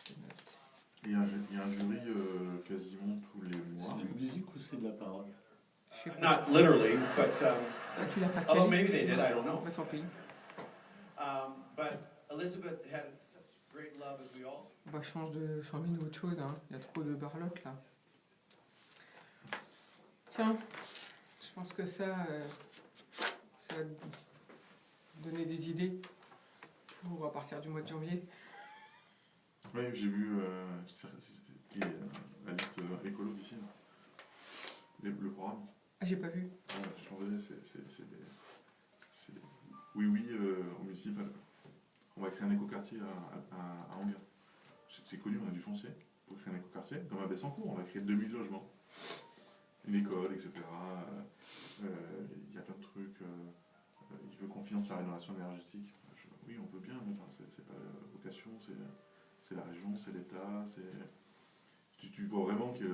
Je note. Et il y a un jury quasiment tous les mois. C'est de la musique ou c'est de la parole? Je sais pas. Not literally, but Ah, tu l'as pas although calé. maybe they did, I don't know. Bah, tant pis. But Elizabeth had such great love, as we all. Bah, change de autre chose, hein. Il y a trop de barlotte là. Tiens, je pense que ça va donner des idées pour à partir du mois de janvier. Oui, j'ai vu la liste écolo d'ici. Le programme. Ah, j'ai pas vu. Je t'enverrai, c'est oui, au municipal. On va créer un écoquartier à Anguin. C'est connu, on a du foncier pour créer un écoquartier. Comme à Bessancourt, on va créer 2000 logements. Une école, etc. Il y a plein de trucs. Il veut qu'on finance la rénovation énergétique. Oui, on veut bien, mais enfin, c'est pas la vocation, c'est la région, c'est l'État. Tu vois vraiment que...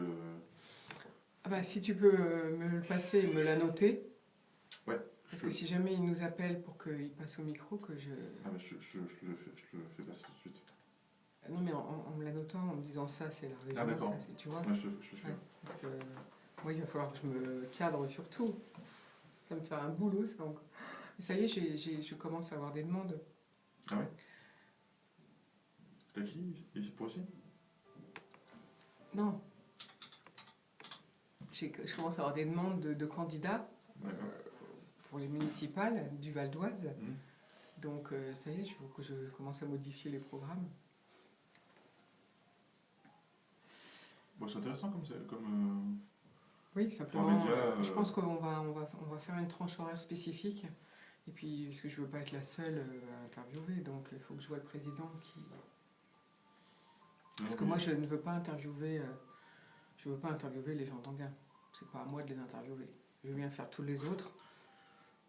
Ah bah, si tu peux me le passer et me la noter. Ouais. Parce que si jamais il nous appelle pour qu'il passe au micro, que je... Ah bah, je te le fais passer tout de suite. Non, mais en me la notant, en me disant ça, c'est la région, Ah, d'accord. ça, c'est, tu vois. Moi, je te fais. Ouais, parce que moi, il va falloir que je me cadre sur tout. Ça me fait un boulot, ça encore. Mais ça y est, je commence à avoir des demandes. Ah ouais. T'as qui ici pour aussi? Non. Je commence à avoir des demandes de candidats D'accord. pour les municipales du Val d'Oise. Mhm. Donc, ça y est, il faut que je commence à modifier les programmes. Bon, c'est intéressant comme Oui, simplement, média, je pense qu'on va faire une tranche horaire spécifique. Et puis, parce que je veux pas être la seule à interviewer, donc il faut que je vois le président qui... Parce que moi, je ne veux pas interviewer, les gens d'Anguin. C'est pas à moi de les interviewer. Je veux bien faire tous les autres,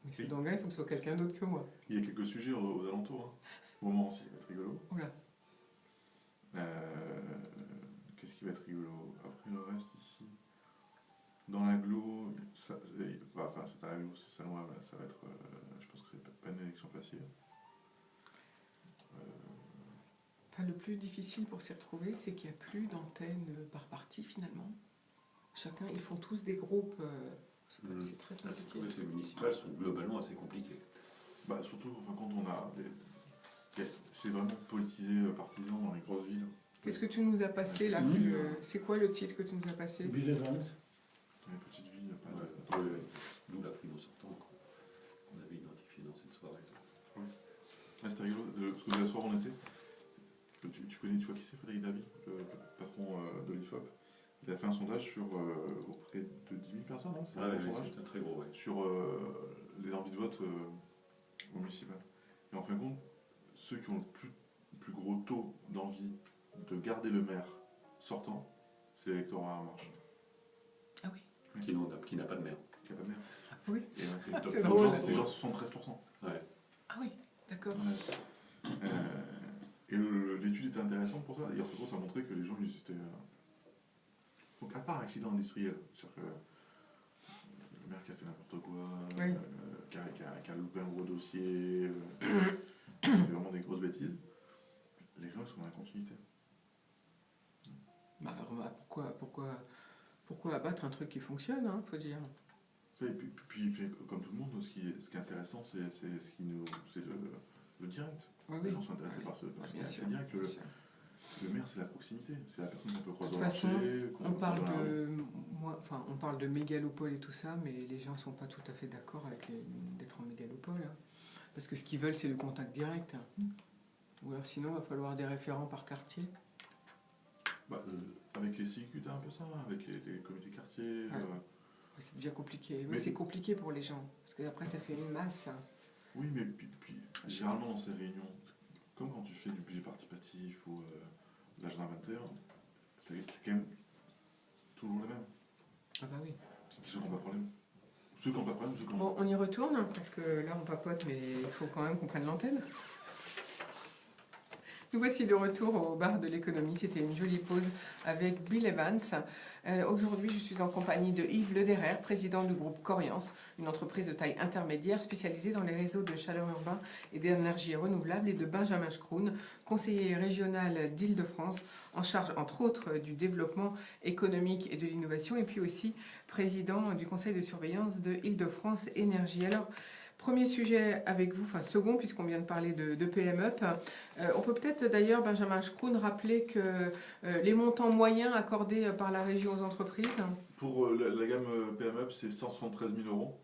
mais ceux Oui. d'Anguin, il faut que ce soit quelqu'un d'autre que moi. Il y a quelques sujets aux alentours. Hein. Au moment aussi, ça va être rigolo. Oula. Qu'est-ce qui va être rigolo? Après le reste ici. Dans l'agglo, c'est pas l'agglo, c'est Sanois, ça va être. Je pense que c'est pas une élection facile. Enfin, le plus difficile pour s'y retrouver, c'est qu'il n'y a plus d'antenne par parti finalement. Chacun, ils font tous des groupes. C'est très compliqué. Les municipales sont globalement assez compliquées. Bah, surtout quand on a c'est vraiment politisé, partisan dans les grosses villes. Qu'est-ce que tu nous as passé là C'est quoi le titre que tu nous as passé? Bill Evans. Dans les petites villes, il n'y a pas de. D'où la primo sortant qu'on avait identifié dans cette soirée. Ouais, c'était rigolo, parce que la soirée on était. Tu connais, tu vois qui c'est, Frédéric Davy, le patron de l'IFOP. Il a fait un sondage auprès de 10 000 personnes, hein, c'est un sondage, c'est un très gros, ouais. sur les envies de vote au municipal. Et en fin de compte, ceux qui ont le plus gros taux d'envie de garder le maire sortant, c'est l'électorat En Marche. Ah oui. Qui n'a pas de maire. Qui n'a pas de maire. Oui. Et C'est drôle. C'est genre 73%. Ouais. Ah oui, d'accord. Et l'étude était intéressante pour ça. Et en fait, ça montrait que les gens, ils étaient. Donc, à part accident industriel, c'est-à-dire que le maire qui a fait n'importe quoi, Oui. qui a loupé un gros dossier, qui fait vraiment des grosses bêtises, les gens ils sont dans la continuité. Bah, pourquoi abattre un truc qui fonctionne, hein, faut dire. Et puis, comme tout le monde, ce qui est intéressant, c'est le direct. Ouais, Les oui. gens sont intéressés par ce bien qui est sûr, direct. bien sûr. Le maire, c'est la proximité. C'est la personne qu'on peut croiser De au toute façon, marché. on parle de mégalopole et tout ça, mais les gens sont pas tout à fait d'accord avec d'être en mégalopole. Hein. Parce que ce qu'ils veulent, c'est le contact direct. Ou alors sinon, il va falloir des référents par quartier. Avec les CIQ, t'as un peu ça, avec les comités quartiers. Ouais. C'est déjà compliqué. Mais c'est compliqué pour les gens. Parce qu'après, ça fait une masse. Oui, mais puis généralement dans ces réunions, comme quand tu fais du budget participatif ou l'agenda 21, c'est quand même toujours les mêmes. Ah bah oui. C'est Ceux qui n'ont pas de problème. Ceux qui n'ont pas de problème, ceux qui ont... Bon, on y retourne, parce que là on papote, mais il faut quand même qu'on prenne l'antenne. Nous voici de retour au bar de l'économie. C'était une jolie pause avec Bill Evans. Aujourd'hui, je suis en compagnie de Yves Lederer, président du groupe Coriance, une entreprise de taille intermédiaire spécialisée dans les réseaux de chaleur urbain et d'énergie renouvelable, et de Benjamin Schroun, conseiller régional d'Île-de-France, en charge entre autres du développement économique et de l'innovation, et puis aussi président du conseil de surveillance de Île-de-France Énergie. Alors, premier sujet avec vous, enfin second, puisqu'on vient de parler de PME. On peut peut-être d'ailleurs, Benjamin Schroun, rappeler que les montants moyens accordés par la région aux entreprises. Pour la gamme PME, c'est 173 000 euros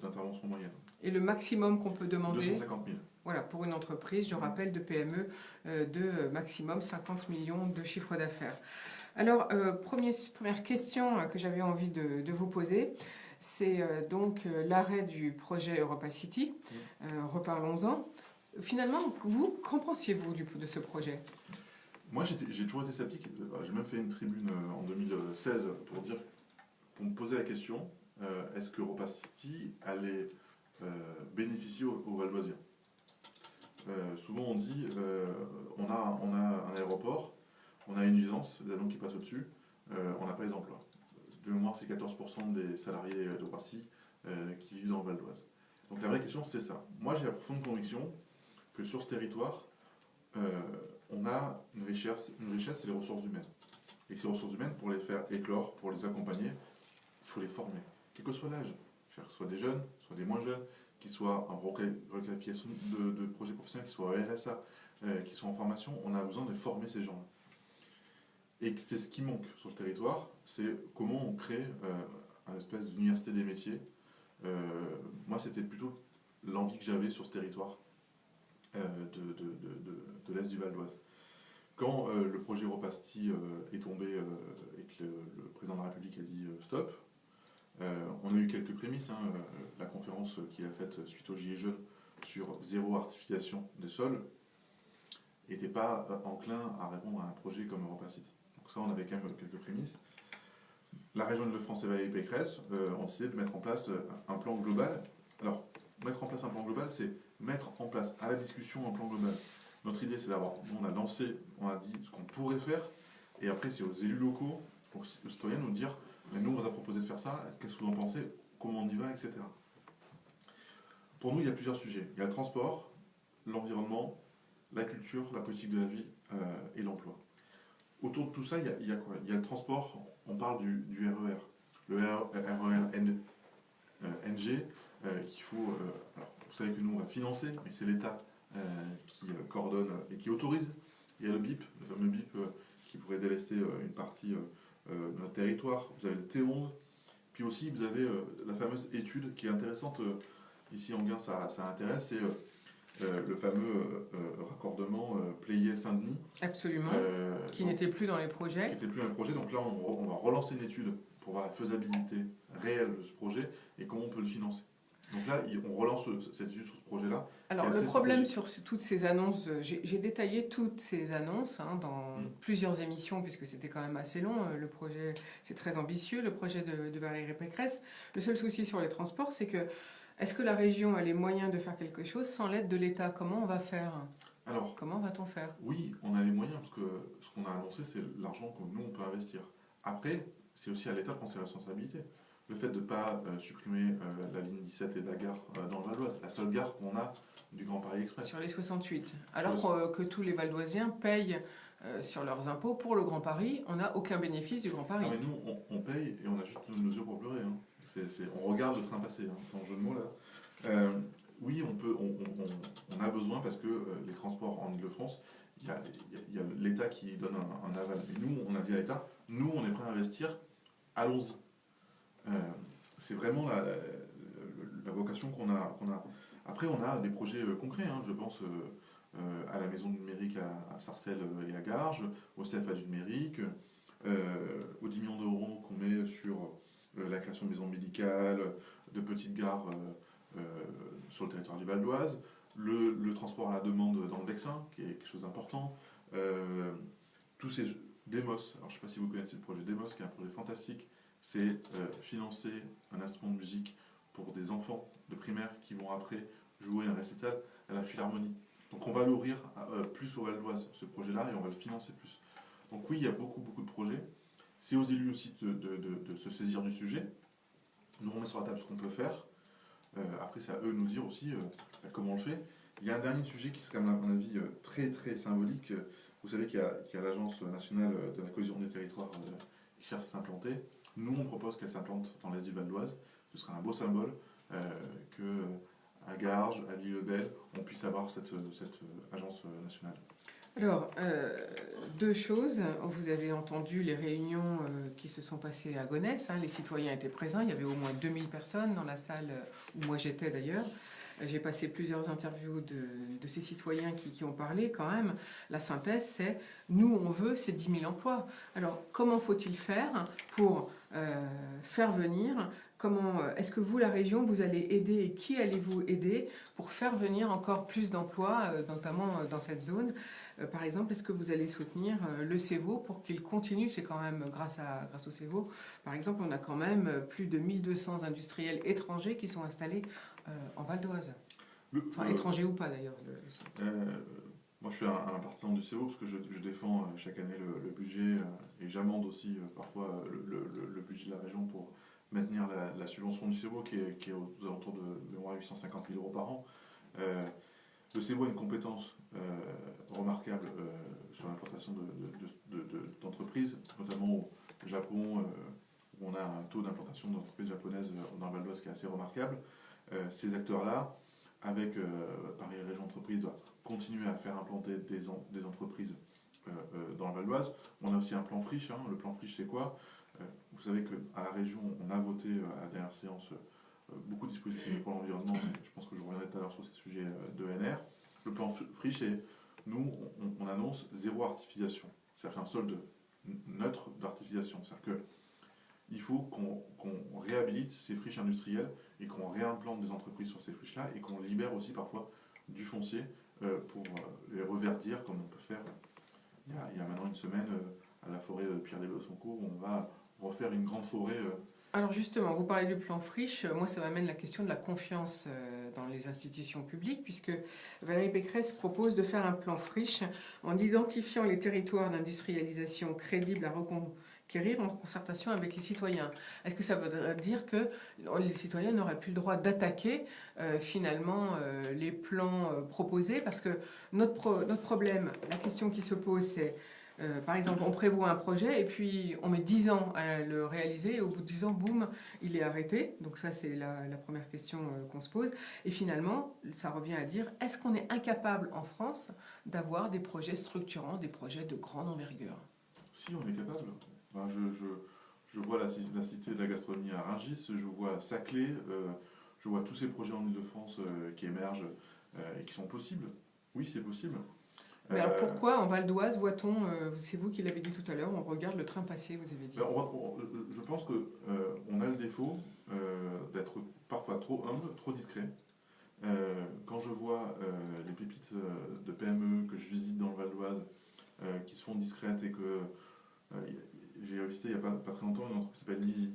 d'intervention moyenne. Et le maximum qu'on peut demander. 250 000. Voilà, pour une entreprise, je rappelle, de PME de maximum 50 millions de chiffre d'affaires. Alors, première question que j'avais envie de vous poser. C'est donc l'arrêt du projet Europa City. Reparlons-en. Finalement, vous, qu'en pensiez-vous de ce projet ? Moi, j'ai toujours été sceptique. J'ai même fait une tribune en 2016 pour me poser la question, est-ce que Europa City allait bénéficier au Val d'Oisien ? Souvent, on dit, on a un aéroport, on a une usance, des avions qui passent au-dessus, on n'a pas les emplois. De mémoire, c'est 14% des salariés de Roissy qui vivent dans le Val d'Oise. Donc la vraie question, c'est ça. Moi, j'ai la profonde conviction que sur ce territoire, on a une richesse, c'est les ressources humaines. Et ces ressources humaines, pour les faire éclore, pour les accompagner, il faut les former. Quel que soit l'âge, que ce soit des jeunes, soit des moins jeunes, qu'ils soient en requalification de projets professionnels, qu'ils soient à RSA, qu'ils soient en formation, on a besoin de former ces gens-là. Et c'est ce qui manque sur le territoire, c'est comment on crée une espèce d'université des métiers. Moi, c'était plutôt l'envie que j'avais sur ce territoire de l'Est du Val d'Oise. Quand le projet Europa City est tombé et que le président de la République a dit stop, on a eu quelques prémices. La conférence qu'il a faite suite au Gilets jaunes sur zéro artificialisation des sols n'était pas enclin à répondre à un projet comme Europa City. Donc ça, on avait quand même quelques prémices. La région de France et Valérie Pécresse ont décidé de mettre en place un plan global. Alors, mettre en place un plan global, c'est mettre en place à la discussion un plan global. Notre idée, c'est d'avoir, nous, on a lancé, on a dit ce qu'on pourrait faire, et après, c'est aux élus locaux, aux citoyens, nous dire, mais nous, on vous a proposé de faire ça, qu'est-ce que vous en pensez, comment on y va, etc. Pour nous, il y a plusieurs sujets. Il y a le transport, l'environnement, la culture, la politique de la vie et l'emploi. Autour de tout ça, il y a quoi ? Il y a le transport, on parle du RER. Le RER NG, qu'il faut... alors, vous savez que nous, on va financer, mais c'est l'État qui coordonne et qui autorise. Il y a le BIP, le fameux BIP qui pourrait délester une partie de notre territoire. Vous avez le T11. Puis aussi, vous avez la fameuse étude qui est intéressante. Ici, en Gain, ça intéresse. C'est le fameux raccordement Pleyel-Saint-Denis. Absolument. Qui n'était plus dans les projets. Qui n'était plus dans les projets. Donc là, on va relancer une étude pour voir la faisabilité réelle de ce projet et comment on peut le financer. Donc là, on relance cette étude sur ce projet-là. Alors le problème sur toutes ces annonces, j'ai détaillé toutes ces annonces dans plusieurs émissions, puisque c'était quand même assez long. Le projet, c'est très ambitieux, le projet de Valérie Pécresse. Le seul souci sur les transports, c'est que est-ce que la région a les moyens de faire quelque chose sans l'aide de l'État ? Comment on va faire ? Alors, comment va-t-on faire ? Oui, on a les moyens, parce que ce qu'on a annoncé, c'est l'argent que nous, on peut investir. Après, c'est aussi à l'État de prendre ses responsabilités. Le fait de ne pas supprimer la ligne 17 et la gare dans le Val d'Oise, la seule gare qu'on a du Grand Paris Express. Sur les 68. Alors que tous les Valdoisiens payent sur leurs impôts pour le Grand Paris, on n'a aucun bénéfice du Grand Paris. Non, mais nous, on paye et on a juste nos yeux pour pleurer. On regarde le train passer, c'est un jeu de mots là. Oui, on a besoin parce que les transports en Ile-de-France, il y a l'État qui donne un aval. Mais nous, on a dit à l'État, nous, on est prêt à investir, allons-y. C'est vraiment la vocation qu'on a. Après, on a des projets concrets. Je pense à la maison du numérique à Sarcelles et à Garges, au CFA du numérique, aux 10 millions d'euros qu'on met sur la création de maisons médicales, de petites gares sur le territoire du Val d'Oise, le transport à la demande dans le Vexin, qui est quelque chose d'important. Tous ces Demos, alors je ne sais pas si vous connaissez le projet Demos, qui est un projet fantastique, c'est financer un instrument de musique pour des enfants de primaire qui vont après jouer un récital à la Philharmonie. Donc on va l'ouvrir plus au Val d'Oise, ce projet-là, et on va le financer plus. Donc oui, il y a beaucoup de projets. C'est aux élus aussi de se saisir du sujet. Nous, on met sur la table ce qu'on peut faire. Après, c'est à eux de nous dire aussi comment on le fait. Il y a un dernier sujet qui serait, à mon avis, très symbolique. Vous savez qu'il y a l'Agence nationale de la cohésion des territoires qui cherche à s'implanter. Nous, on propose qu'elle s'implante dans l'Est du Val d'Oise. Ce sera un beau symbole qu'à Garges, à L'Île-Belle, on puisse avoir cette agence nationale. Alors, deux choses. Vous avez entendu les réunions qui se sont passées à Gonesse. Les citoyens étaient présents. Il y avait au moins 2000 personnes dans la salle où moi j'étais d'ailleurs. J'ai passé plusieurs interviews de ces citoyens qui ont parlé quand même. La synthèse, c'est nous, on veut ces 10 000 emplois. Alors, comment faut-il faire pour faire venir est-ce que vous, la région, vous allez aider et qui allez-vous aider pour faire venir encore plus d'emplois, notamment dans cette zone? Par exemple, est-ce que vous allez soutenir le CEVO pour qu'il continue? C'est quand même grâce au CEVO. Par exemple, on a quand même plus de 1200 industriels étrangers qui sont installés en Val d'Oise. Enfin, étrangers ou pas d'ailleurs. Moi, je suis un partisan du CEVO parce que je défends chaque année le budget et j'amende aussi parfois le budget de la région pour maintenir la subvention du CEVO qui est aux alentours de 850 000 € par an. Le CEVO a une compétence remarquable sur l'implantation d'entreprises, notamment au Japon, où on a un taux d'implantation d'entreprises japonaises dans le Val d'Oise qui est assez remarquable. Ces acteurs-là, avec Paris Région Entreprises, doivent continuer à faire implanter des entreprises dans le Val d'Oise. On a aussi un plan friche. Le plan friche, c'est quoi? Vous savez qu'à la région, on a voté à la dernière séance beaucoup de dispositifs pour l'environnement. Je pense que je reviendrai tout à l'heure sur ces sujets d'ENR. Le plan friche, c'est nous, on annonce zéro artificialisation. C'est-à-dire un solde neutre d'artificialisation. C'est-à-dire qu'il faut qu'on réhabilite ces friches industrielles et qu'on réimplante des entreprises sur ces friches-là et qu'on libère aussi parfois du foncier pour les reverdir comme on peut faire il y a maintenant une semaine à la forêt Pierre-des-Bossancourt où on va refaire une grande forêt. Alors justement, vous parlez du plan friche. Moi, ça m'amène la question de la confiance dans les institutions publiques, puisque Valérie Pécresse propose de faire un plan friche en identifiant les territoires d'industrialisation crédibles à reconquérir en concertation avec les citoyens. Est-ce que ça voudrait dire que les citoyens n'auraient plus le droit d'attaquer finalement les plans proposés? Parce que notre problème, la question qui se pose, c'est par exemple, on prévoit un projet et puis on met 10 ans à le réaliser et au bout de 10 ans, boum, il est arrêté. Donc ça, c'est la première question qu'on se pose. Et finalement, ça revient à dire, est-ce qu'on est incapable en France d'avoir des projets structurants, des projets de grande envergure? Si, on est capable. Ben, je vois la cité de la gastronomie à Rungis, je vois Saclay, je vois tous ces projets en Ile-de-France qui émergent et qui sont possibles. Oui, c'est possible. Mais alors pourquoi en Val d'Oise voit-on, c'est vous qui l'avez dit tout à l'heure, on regarde le train passer, vous avez dit? Je pense qu'on a le défaut d'être parfois trop humble, trop discret. Quand je vois les pépites de PME que je visite dans le Val d'Oise qui se font discrètes et que j'ai visité il n'y a pas très longtemps une entreprise qui s'appelle Lizzie.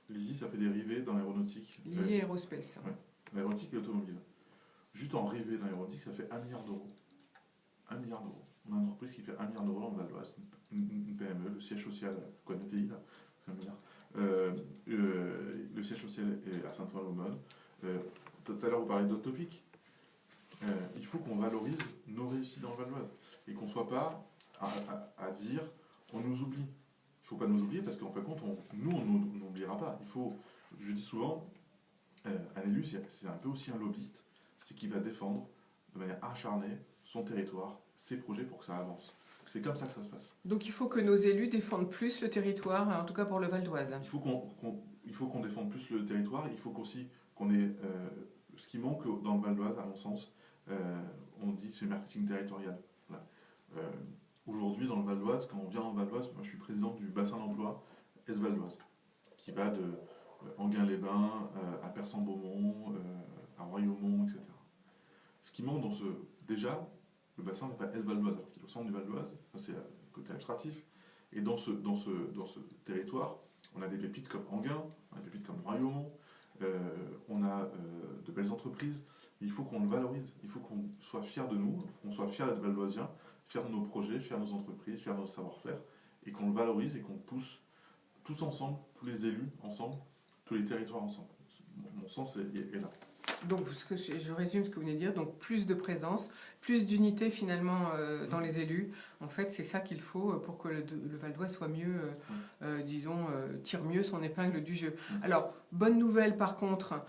Lizzie, ça fait des rivets dans l'aéronautique. Lizzie Aerospace. Ouais, l'aéronautique et l'automobile. Juste en rivet dans l'aéronautique, ça fait 1 milliard d'euros. 1 milliard d'euros. On a une entreprise qui fait 1 milliard d'euros dans le Val d'Oise, une PME, le siège social, quoi, une ETI, là, 1 milliard. Le siège social est à Saint-Ouen-l'Aumône. Tout à l'heure, vous parlez d'autres topics. Il faut qu'on valorise nos réussites dans le Val d'Oise et qu'on ne soit pas à dire on nous oublie. Il ne faut pas nous oublier parce qu'en fin de compte, nous, on n'oubliera pas. Je dis souvent, un élu, c'est un peu aussi un lobbyiste, c'est qui va défendre de manière acharnée son territoire, ses projets pour que ça avance. C'est comme ça que ça se passe. Donc il faut que nos élus défendent plus le territoire, en tout cas pour le Val d'Oise. Il faut qu'on défende plus le territoire, il faut aussi qu'on ait... ce qui manque dans le Val d'Oise, à mon sens, on dit c'est le marketing territorial. Voilà. Aujourd'hui, dans le Val d'Oise, quand on vient dans le Val d'Oise, moi je suis président du bassin d'emploi Est-Val d'Oise, qui va de Enghien-les-Bains à Persan-Beaumont, à Royaumont, etc. Ce qui manque déjà, le bassin n'est pas Est-Val d'Oise, alors qu'il est au centre du Val d'Oise, c'est le côté abstratif. Et dans ce territoire, On a des pépites comme Anguin, on a des pépites comme Royaumont, on a de belles entreprises. Il faut qu'on le valorise, il faut qu'on soit fiers de nous, qu'on soit fiers d'être valdoisiens, fiers de nos projets, fiers de nos entreprises, fiers de nos savoir-faire, et qu'on le valorise et qu'on pousse tous ensemble, tous les élus ensemble, tous les territoires ensemble. Mon sens est là. Donc, je résume ce que vous venez de dire, donc plus de présence, plus d'unité finalement dans les élus. En fait, c'est ça qu'il faut pour que le Val d'Oise soit mieux, tire mieux son épingle du jeu. Alors, bonne nouvelle par contre,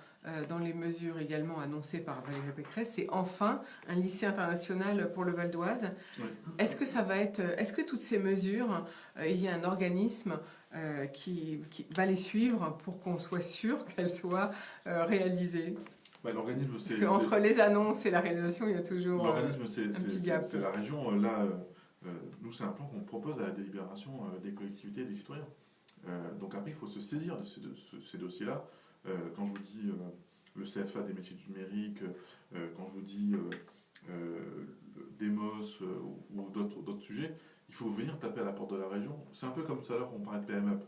dans les mesures également annoncées par Valérie Pécresse, c'est enfin un lycée international pour le Val d'Oise. Oui. Est-ce que toutes ces mesures, il y a un organisme qui va les suivre pour qu'on soit sûr qu'elles soient réalisées? L'organisme, Parce qu'entre les annonces et la réalisation, il y a toujours l'organisme, un petit gap. c'est la région. Là, nous, c'est un plan qu'on propose à la délibération des collectivités et des citoyens. Donc après, il faut se saisir de ces dossiers-là. Quand je vous dis le CFA des métiers du numérique, quand je vous dis Demos ou d'autres sujets, il faut venir taper à la porte de la région. C'est un peu comme tout à l'heure, on parlait de PME.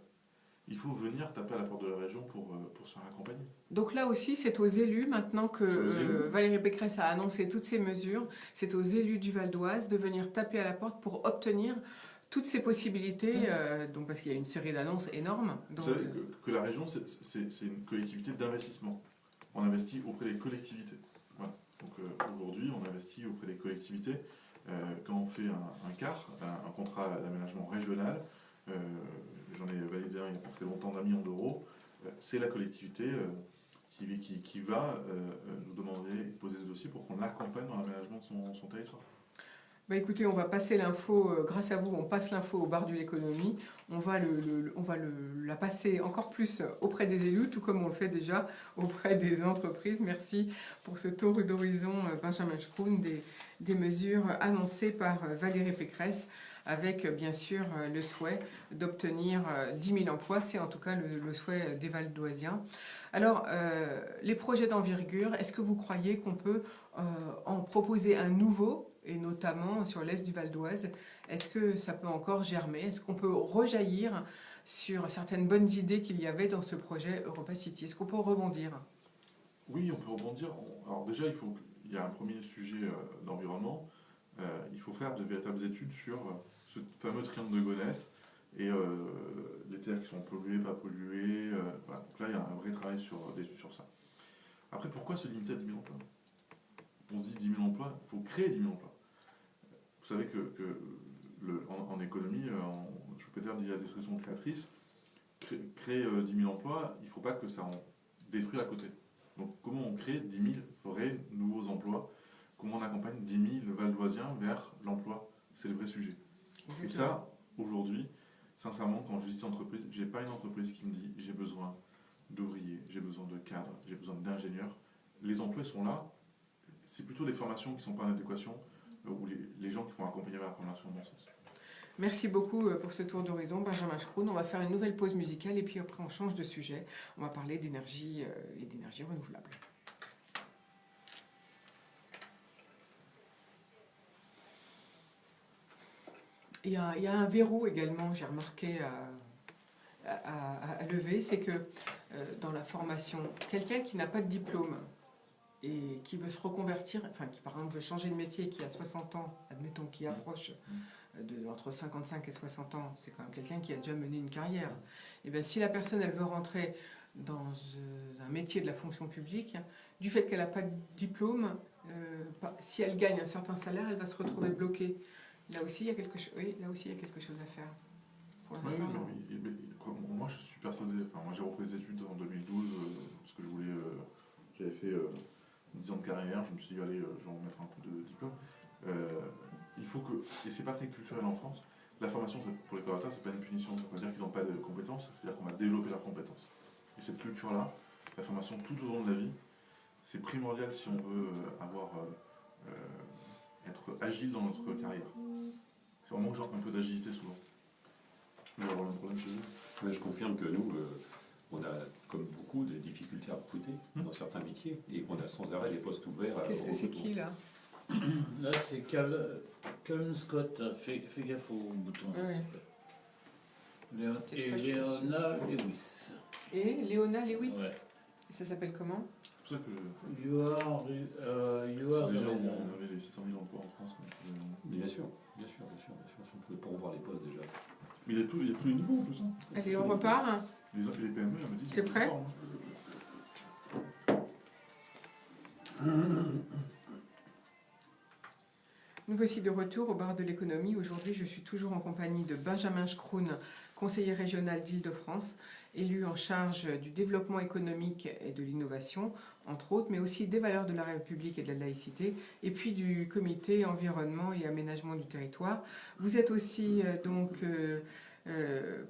Il faut venir taper à la porte de la région pour se faire accompagner. Donc là aussi, c'est aux élus, maintenant que Valérie Pécresse a annoncé toutes ces mesures, c'est aux élus du Val d'Oise de venir taper à la porte pour obtenir toutes ces possibilités, donc parce qu'il y a une série d'annonces énormes. Donc, vous savez que la région, c'est une collectivité d'investissement. On investit auprès des collectivités. Voilà. Donc aujourd'hui, on investit auprès des collectivités. Quand on fait un CAR, un contrat d'aménagement régional, j'en ai validé un il n'y a pas très longtemps d'1 million d'euros, c'est la collectivité qui va nous demander, poser ce dossier pour qu'on l'accompagne dans l'aménagement de son territoire. Bah écoutez, on va passer l'info, grâce à vous, on passe l'info au bar de l'économie. On va la passer encore plus auprès des élus, tout comme on le fait déjà auprès des entreprises. Merci pour ce tour d'horizon, Benjamin Schroun, des mesures annoncées par Valérie Pécresse, avec bien sûr le souhait d'obtenir 10 000 emplois. C'est en tout cas le souhait des Valdoisiens. Alors, les projets d'envergure, est-ce que vous croyez qu'on peut en proposer un nouveau, et notamment sur l'est du Val d'Oise? Est-ce que ça peut encore germer? Est-ce qu'on peut rejaillir sur certaines bonnes idées qu'il y avait dans ce projet Europa City? Est-ce qu'on peut rebondir? Oui, on peut rebondir. Alors déjà, il y a un premier sujet d'environnement. Il faut faire de véritables études sur ce fameux triangle de Gonesse et les terres qui sont polluées, pas polluées. Voilà. Donc là, il y a un vrai travail d'études sur ça. Après, pourquoi se limiter à 10 000 emplois? On se dit 10 000 emplois, il faut créer 10 000 emplois. Vous savez en économie, Schumpeter dit la destruction créatrice. Créer 10 000 emplois, il ne faut pas que ça en détruise à côté. Donc comment on crée 10 000 vrais nouveaux emplois? Comment on accompagne 10 000 Valdoisiens vers l'emploi? C'est le vrai sujet. Et ça, aujourd'hui, sincèrement, quand je visite une entreprise, je n'ai pas une entreprise qui me dit j'ai besoin d'ouvriers, j'ai besoin de cadres, j'ai besoin d'ingénieurs. Les emplois sont là. C'est plutôt les formations qui ne sont pas en adéquation ou les gens qui font accompagner la formation dans mon sens. Merci beaucoup pour ce tour d'horizon, Benjamin Schroun. On va faire une nouvelle pause musicale et puis après on change de sujet. On va parler d'énergie et d'énergie renouvelable. Il y a un verrou également, j'ai remarqué à lever, c'est que dans la formation, quelqu'un qui n'a pas de diplôme et qui veut se reconvertir, enfin qui par exemple veut changer de métier, qui a 60 ans, admettons, qui approche entre 55 et 60 ans, c'est quand même quelqu'un qui a déjà mené une carrière. Et bien si la personne elle veut rentrer dans un métier de la fonction publique, du fait qu'elle n'a pas de diplôme, si elle gagne un certain salaire, elle va se retrouver bloquée. Là aussi, il y a quelque chose à faire. Pour l'instant. Moi, je suis persuadé. Enfin, moi, j'ai repris des études en 2012 parce que j'avais fait 10 ans de carrière. Je me suis dit, allez, je vais en mettre un coup de diplôme. Il faut que, et c'est pas très culturel en France, la formation pour les collaborateurs, c'est pas une punition. Ça veut pas dire qu'ils n'ont pas de compétences, c'est-à-dire qu'on va développer leurs compétences. Et cette culture-là, la formation tout au long de la vie, c'est primordial si on veut être agile dans notre carrière. C'est vraiment genre un peu d'agilité souvent. Vous allez avoir un problème chez vous? Mais je confirme que nous, on a, comme beaucoup, des difficultés à recruter dans certains métiers et qu'on a sans arrêt les postes ouverts. Qu'est-ce que c'est qui là? Là, c'est Calvin Scott. Fais gaffe au bouton. Oui. Et Léona Lewis. Et Léona Lewis. Ouais. Ça s'appelle comment? C'est pour ça que You are c'est déjà the où reason. on avait les 600 000 emplois en France. Mais bien sûr, bien sûr, si on pouvait pourvoir les postes déjà. Mais il y a tous les niveaux en plus. Hein. Allez, on repart. Les PME, elles me disent. T'es prêt? Nous voici de retour au bar de l'économie. Aujourd'hui, je suis toujours en compagnie de Benjamin Scroun, conseiller régional d'Île-de-France, élu en charge du développement économique et de l'innovation, entre autres, mais aussi des valeurs de la République et de la laïcité, et puis du comité environnement et aménagement du territoire. Vous êtes aussi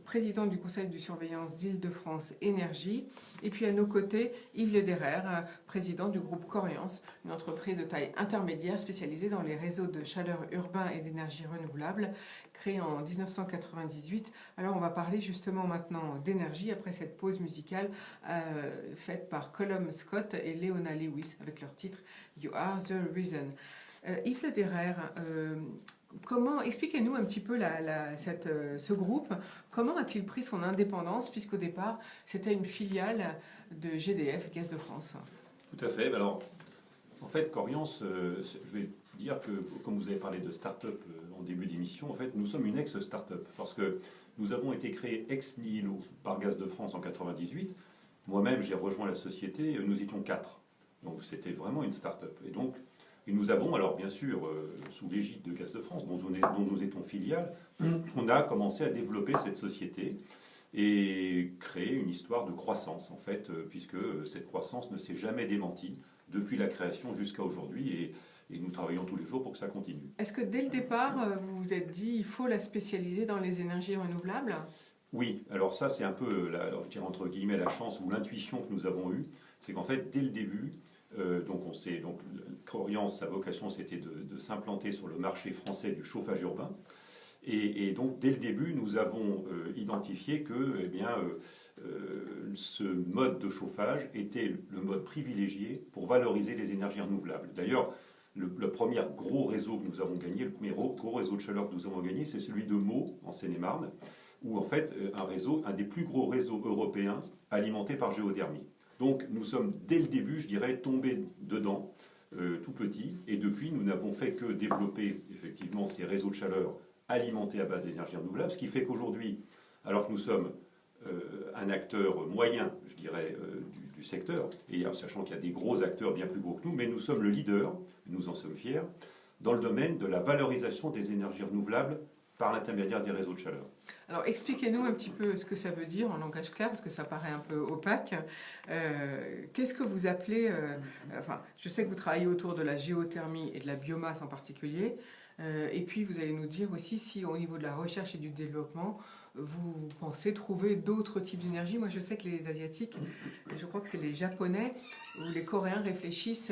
président du conseil de surveillance d'Île-de-France Énergie. Et puis à nos côtés, Yves Lederer, président du groupe Coriance, une entreprise de taille intermédiaire spécialisée dans les réseaux de chaleur urbains et d'énergie renouvelable, créée en 1998. Alors on va parler justement maintenant d'énergie après cette pause musicale faite par Colum Scott et Léona Lewis avec leur titre You Are the Reason. Yves Lederer, expliquez-nous un petit peu ce groupe. Comment a-t-il pris son indépendance, puisqu'au départ, c'était une filiale de GDF, Gaz de France? Tout à fait. Alors, en fait, Coriance, je vais dire que, comme vous avez parlé de start-up en début d'émission, en fait, nous sommes une ex-start-up, parce que nous avons été créés ex nihilo par Gaz de France en 98. Moi-même, j'ai rejoint la société, nous étions 4. Donc, c'était vraiment une start-up. Et nous avons, alors bien sûr, sous l'égide de Gaz de France, dont nous étions filiales, on a commencé à développer cette société et créer une histoire de croissance, en fait, puisque cette croissance ne s'est jamais démentie depuis la création jusqu'à aujourd'hui, et nous travaillons tous les jours pour que ça continue. Est-ce que dès le départ, vous vous êtes dit il faut la spécialiser dans les énergies renouvelables? Oui, alors ça c'est un peu, je dirais entre guillemets, la chance ou l'intuition que nous avons eue, c'est qu'en fait, dès le début, Coriance, sa vocation, c'était de s'implanter sur le marché français du chauffage urbain. Et donc, dès le début, nous avons identifié que ce mode de chauffage était le mode privilégié pour valoriser les énergies renouvelables. D'ailleurs, le premier gros réseau que nous avons gagné, le premier gros réseau de chaleur que nous avons gagné, c'est celui de Meaux, en Seine-et-Marne, où en fait, un des plus gros réseaux européens alimenté par géothermie. Donc nous sommes dès le début, je dirais, tombés dedans, tout petit, et depuis nous n'avons fait que développer effectivement ces réseaux de chaleur alimentés à base d'énergie renouvelable, ce qui fait qu'aujourd'hui, alors que nous sommes un acteur moyen, je dirais, du secteur, et sachant qu'il y a des gros acteurs bien plus gros que nous, mais nous sommes le leader, nous en sommes fiers, dans le domaine de la valorisation des énergies renouvelables par l'intermédiaire des réseaux de chaleur. Alors expliquez-nous un petit peu ce que ça veut dire en langage clair, parce que ça paraît un peu opaque. Qu'est-ce que vous appelez... je sais que vous travaillez autour de la géothermie et de la biomasse en particulier, et puis vous allez nous dire aussi si au niveau de la recherche et du développement, vous pensez trouver d'autres types d'énergie. Moi, je sais que les Asiatiques, je crois que c'est les Japonais ou les Coréens réfléchissent,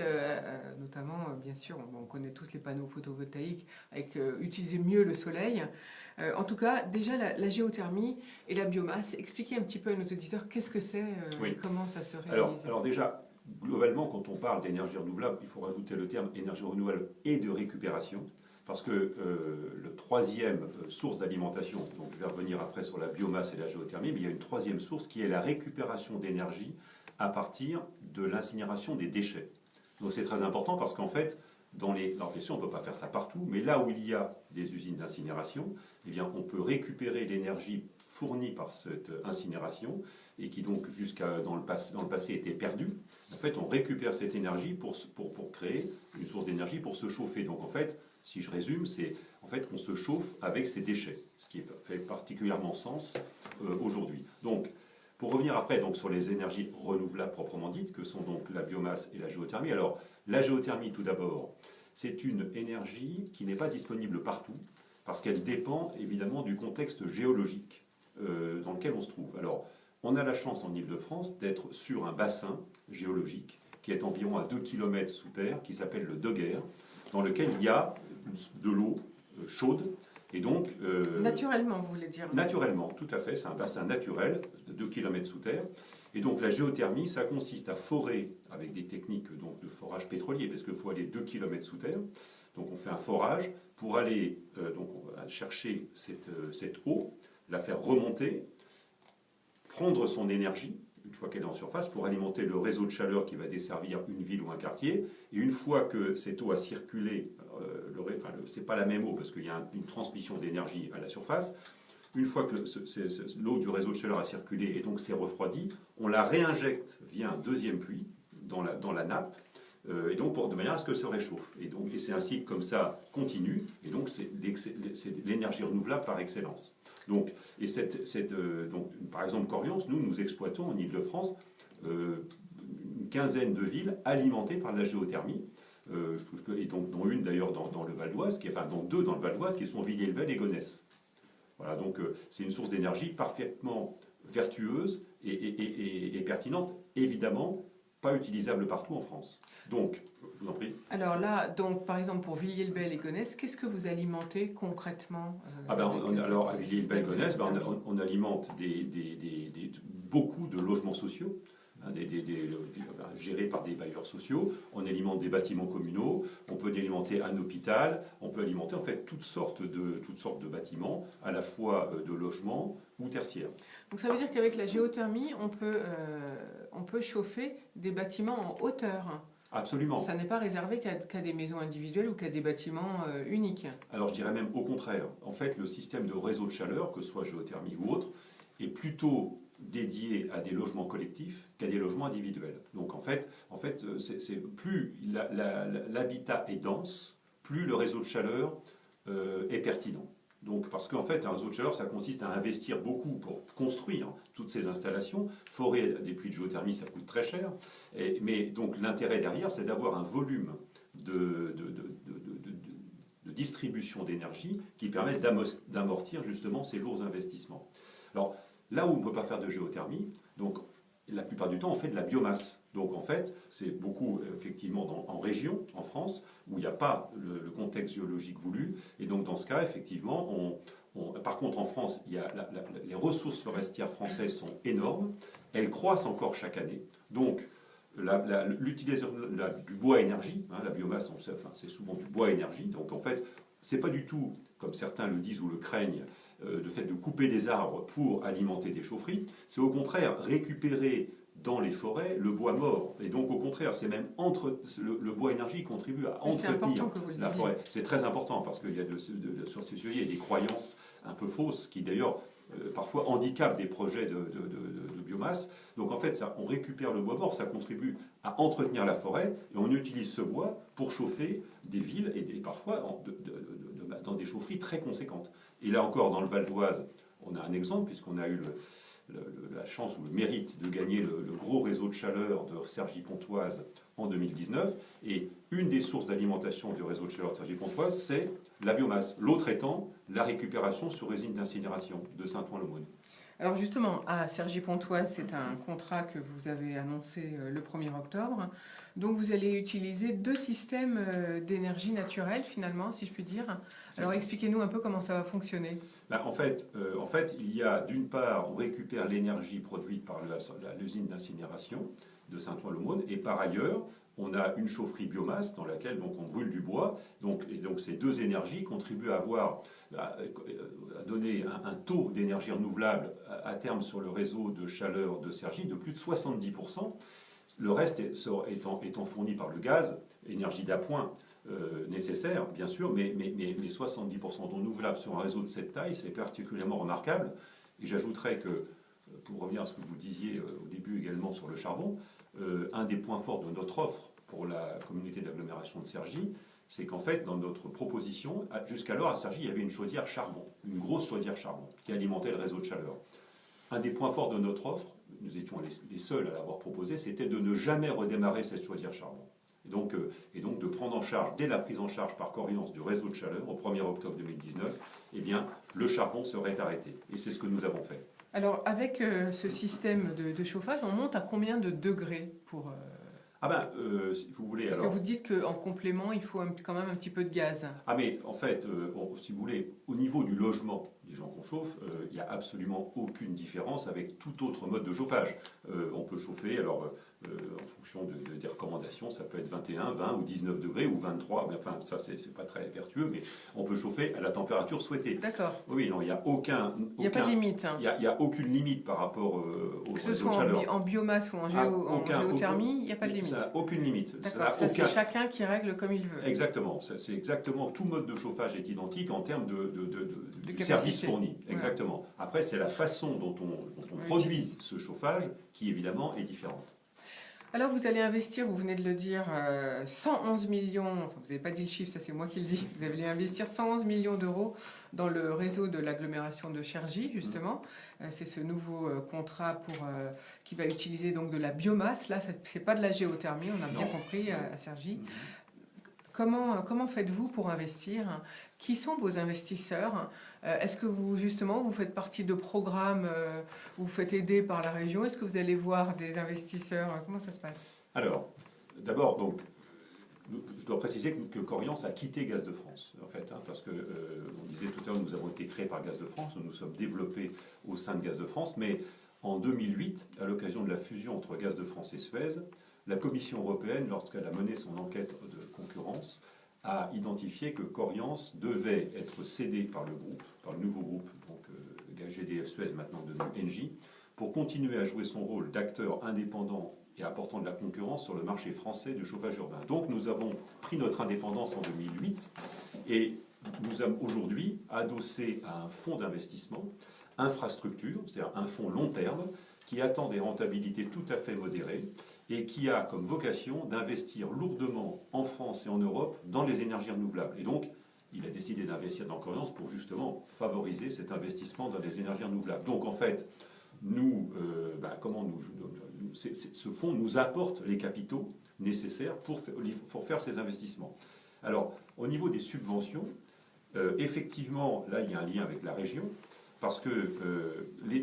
notamment, bien sûr, on connaît tous les panneaux photovoltaïques, avec utiliser mieux le soleil. En tout cas, déjà, la géothermie et la biomasse, expliquez un petit peu à nos auditeurs qu'est-ce que c'est et comment ça se réalise. Alors déjà, globalement, quand on parle d'énergie renouvelable, il faut rajouter le terme énergie renouvelable et de récupération. Parce que le troisième source d'alimentation, donc je vais revenir après sur la biomasse et la géothermie, mais il y a une troisième source qui est la récupération d'énergie à partir de l'incinération des déchets. Donc c'est très important parce qu'en fait, dans les questions, on ne peut pas faire ça partout, mais là où il y a des usines d'incinération, eh bien, on peut récupérer l'énergie fournie par cette incinération et qui donc dans le passé était perdue. En fait, on récupère cette énergie pour créer une source d'énergie pour se chauffer. Donc en fait, si je résume, c'est en fait qu'on se chauffe avec ces déchets, ce qui fait particulièrement sens aujourd'hui. Donc, pour revenir après sur les énergies renouvelables proprement dites, que sont donc la biomasse et la géothermie. Alors, la géothermie, tout d'abord, c'est une énergie qui n'est pas disponible partout, parce qu'elle dépend évidemment du contexte géologique dans lequel on se trouve. Alors, on a la chance en Île-de-France d'être sur un bassin géologique qui est environ à 2 km sous terre, qui s'appelle le Doguer, dans lequel il y a de l'eau chaude. Et donc, naturellement, vous voulez dire? Naturellement, tout à fait. C'est un bassin naturel de 2 km sous terre. Et donc la géothermie, ça consiste à forer avec des techniques de forage pétrolier, parce qu'il faut aller 2 km sous terre. Donc on fait un forage pour aller on va chercher cette eau la faire remonter, prendre son énergie, une fois qu'elle est en surface, pour alimenter le réseau de chaleur qui va desservir une ville ou un quartier. Et une fois que cette eau a circulé, c'est pas la même eau parce qu'il y a une transmission d'énergie à la surface, une fois que l'eau du réseau de chaleur a circulé et donc s'est refroidie, on la réinjecte via un deuxième puits dans la nappe, et donc de manière à ce que se réchauffe. Et c'est un cycle comme ça continu, et donc c'est l'énergie renouvelable par excellence. Donc, par exemple, Corviance, nous exploitons en Ile-de-France une quinzaine de villes alimentées par la géothermie, et donc dont une d'ailleurs dans le Val d'Oise, donc deux dans le Val d'Oise, qui sont Villiers-le-Bel et Gonesse. Voilà, donc c'est une source d'énergie parfaitement vertueuse et pertinente, évidemment pas utilisable partout en France. Donc, je vous en prie. Alors là, donc, par exemple, pour Villiers-le-Bel et Gonesse, qu'est-ce que vous alimentez concrètement alors, à Villiers-le-Bel et Gonesse, on alimente beaucoup de logements sociaux, gérés par des bailleurs sociaux. On alimente des bâtiments communaux, on peut alimenter un hôpital, on peut alimenter en fait toutes sortes de bâtiments, à la fois de logements ou tertiaires. Donc ça veut dire qu'avec la géothermie, on peut chauffer des bâtiments en hauteur. Absolument. Ça n'est pas réservé qu'à des maisons individuelles ou qu'à des bâtiments uniques. Alors je dirais même au contraire. En fait, le système de réseau de chaleur, que ce soit géothermie ou autre, est plutôt dédié à des logements collectifs qu'à des logements individuels. Donc en fait, c'est plus l'habitat est dense, plus le réseau de chaleur est pertinent. Donc, parce qu'en fait, un réseau de chaleur, ça consiste à investir beaucoup pour construire toutes ces installations. Forer des puits de géothermie, ça coûte très cher. Mais donc, l'intérêt derrière, c'est d'avoir un volume de distribution d'énergie qui permet d'amortir justement ces lourds investissements. Alors, là où on ne peut pas faire de géothermie, donc, la plupart du temps, on fait de la biomasse. Donc, en fait, c'est beaucoup, effectivement, en région, en France, où il n'y a pas le contexte géologique voulu. Et donc, dans ce cas, effectivement, par contre, en France, les ressources forestières françaises sont énormes. Elles croissent encore chaque année. Donc, l'utilisation du bois énergie, la biomasse, c'est souvent du bois énergie. Donc, en fait, c'est pas du tout, comme certains le disent ou le craignent, le fait de couper des arbres pour alimenter des chaufferies. C'est au contraire récupérer dans les forêts le bois mort. Et donc, au contraire, c'est même le bois énergie contribue à entretenir la forêt. C'est très important parce qu'il y a sur ces sujets, il y a des croyances un peu fausses qui, d'ailleurs, parfois handicapent des projets de biomasse. Donc, en fait, on récupère le bois mort, ça contribue à entretenir la forêt et on utilise ce bois pour chauffer des villes et parfois dans des chaufferies très conséquentes. Et là encore, dans le Val d'Oise, on a un exemple puisqu'on a eu la chance ou le mérite de gagner le gros réseau de chaleur de Cergy-Pontoise en 2019. Et une des sources d'alimentation du réseau de chaleur de Cergy-Pontoise, c'est la biomasse. L'autre étant la récupération sur usine d'incinération de Saint-Ouen-l'Aumône. Alors justement, à Cergy-Pontoise, c'est un contrat que vous avez annoncé le 1er octobre. Donc vous allez utiliser 2 systèmes d'énergie naturelle, finalement, si je puis dire. Alors expliquez-nous un peu comment ça va fonctionner. En fait, il y a d'une part, on récupère l'énergie produite par l'usine d'incinération de Saint-Ouen-l'Aumône, et par ailleurs, on a une chaufferie biomasse dans laquelle donc, on brûle du bois. Donc ces 2 énergies contribuent à donner un taux d'énergie renouvelable à terme sur le réseau de chaleur de Cergy de plus de 70%. Le reste étant fourni par le gaz, énergie d'appoint nécessaire, bien sûr, mais 70% renouvelables sur un réseau de cette taille, c'est particulièrement remarquable. Et j'ajouterais que, pour revenir à ce que vous disiez au début également sur le charbon, un des points forts de notre offre pour la communauté d'agglomération de Cergy, c'est qu'en fait, dans notre proposition, jusqu'alors à Cergy, il y avait une chaudière charbon, une grosse chaudière charbon, qui alimentait le réseau de chaleur. Un des points forts de notre offre, nous étions les seuls à l'avoir proposé, c'était de ne jamais redémarrer cette chaudière charbon. Et donc de prendre en charge, dès la prise en charge par Corviance du réseau de chaleur, au 1er octobre 2019, eh bien, le charbon serait arrêté. Et c'est ce que nous avons fait. Alors, avec ce système de chauffage, on monte à combien de degrés pour... si vous voulez... Parce que vous dites qu'en complément, il faut quand même un petit peu de gaz. Mais en fait, si vous voulez, au niveau du logement, les gens qu'on chauffe, il n'y a absolument aucune différence avec tout autre mode de chauffage. On peut chauffer, alors en fonction des recommandations, ça peut être 21, 20 ou 19 degrés ou 23, mais enfin ça c'est pas très vertueux, mais on peut chauffer à la température souhaitée. D'accord. Oui, non, il n'y a aucun... Il n'y a pas de limite. Hein. Il n'y a aucune limite par rapport au Que ce réseau de soit chaleur. en biomasse ou en géothermie, il n'y a pas de limite. Ça n'a aucune limite. D'accord, ça c'est chacun qui règle comme il veut. Exactement, c'est exactement, tout mode de chauffage est identique en termes de capacité. service fourni. Voilà. Exactement. Après, c'est la façon dont on produit ce chauffage qui évidemment est différente. Alors vous allez investir, vous venez de le dire, 111 millions, enfin vous n'avez pas dit le chiffre, ça c'est moi qui le dis, vous allez investir 111 millions d'euros dans le réseau de l'agglomération de Cergy, justement. C'est ce nouveau contrat qui va utiliser donc de la biomasse. Là, c'est pas de la géothermie, on a bien compris à Cergy. Comment faites-vous pour investir? Qui sont vos investisseurs? Est-ce que vous faites partie de programmes où vous faites aider par la région? Est-ce que vous allez voir des investisseurs? Comment ça se passe? Alors, d'abord, donc, je dois préciser que Coriance a quitté Gaz de France, en fait, parce que, on disait tout à l'heure, nous avons été créés par Gaz de France, nous nous sommes développés au sein de Gaz de France, mais en 2008, à l'occasion de la fusion entre Gaz de France et Suez, la Commission européenne, lorsqu'elle a mené son enquête de concurrence, a identifié que Coriance devait être cédé par le nouveau groupe, donc GDF Suez, maintenant devenu Engie, pour continuer à jouer son rôle d'acteur indépendant et apportant de la concurrence sur le marché français du chauffage urbain. Donc nous avons pris notre indépendance en 2008 et nous sommes aujourd'hui adossés à un fonds d'investissement, infrastructure, c'est-à-dire un fonds long terme, qui attend des rentabilités tout à fait modérées et qui a comme vocation d'investir lourdement en France et en Europe dans les énergies renouvelables. Et donc, il a décidé d'investir dans Coriance pour justement favoriser cet investissement dans les énergies renouvelables. Donc, en fait, ce fonds nous apporte les capitaux nécessaires pour faire ces investissements. Alors, au niveau des subventions, effectivement, là, il y a un lien avec la région, parce que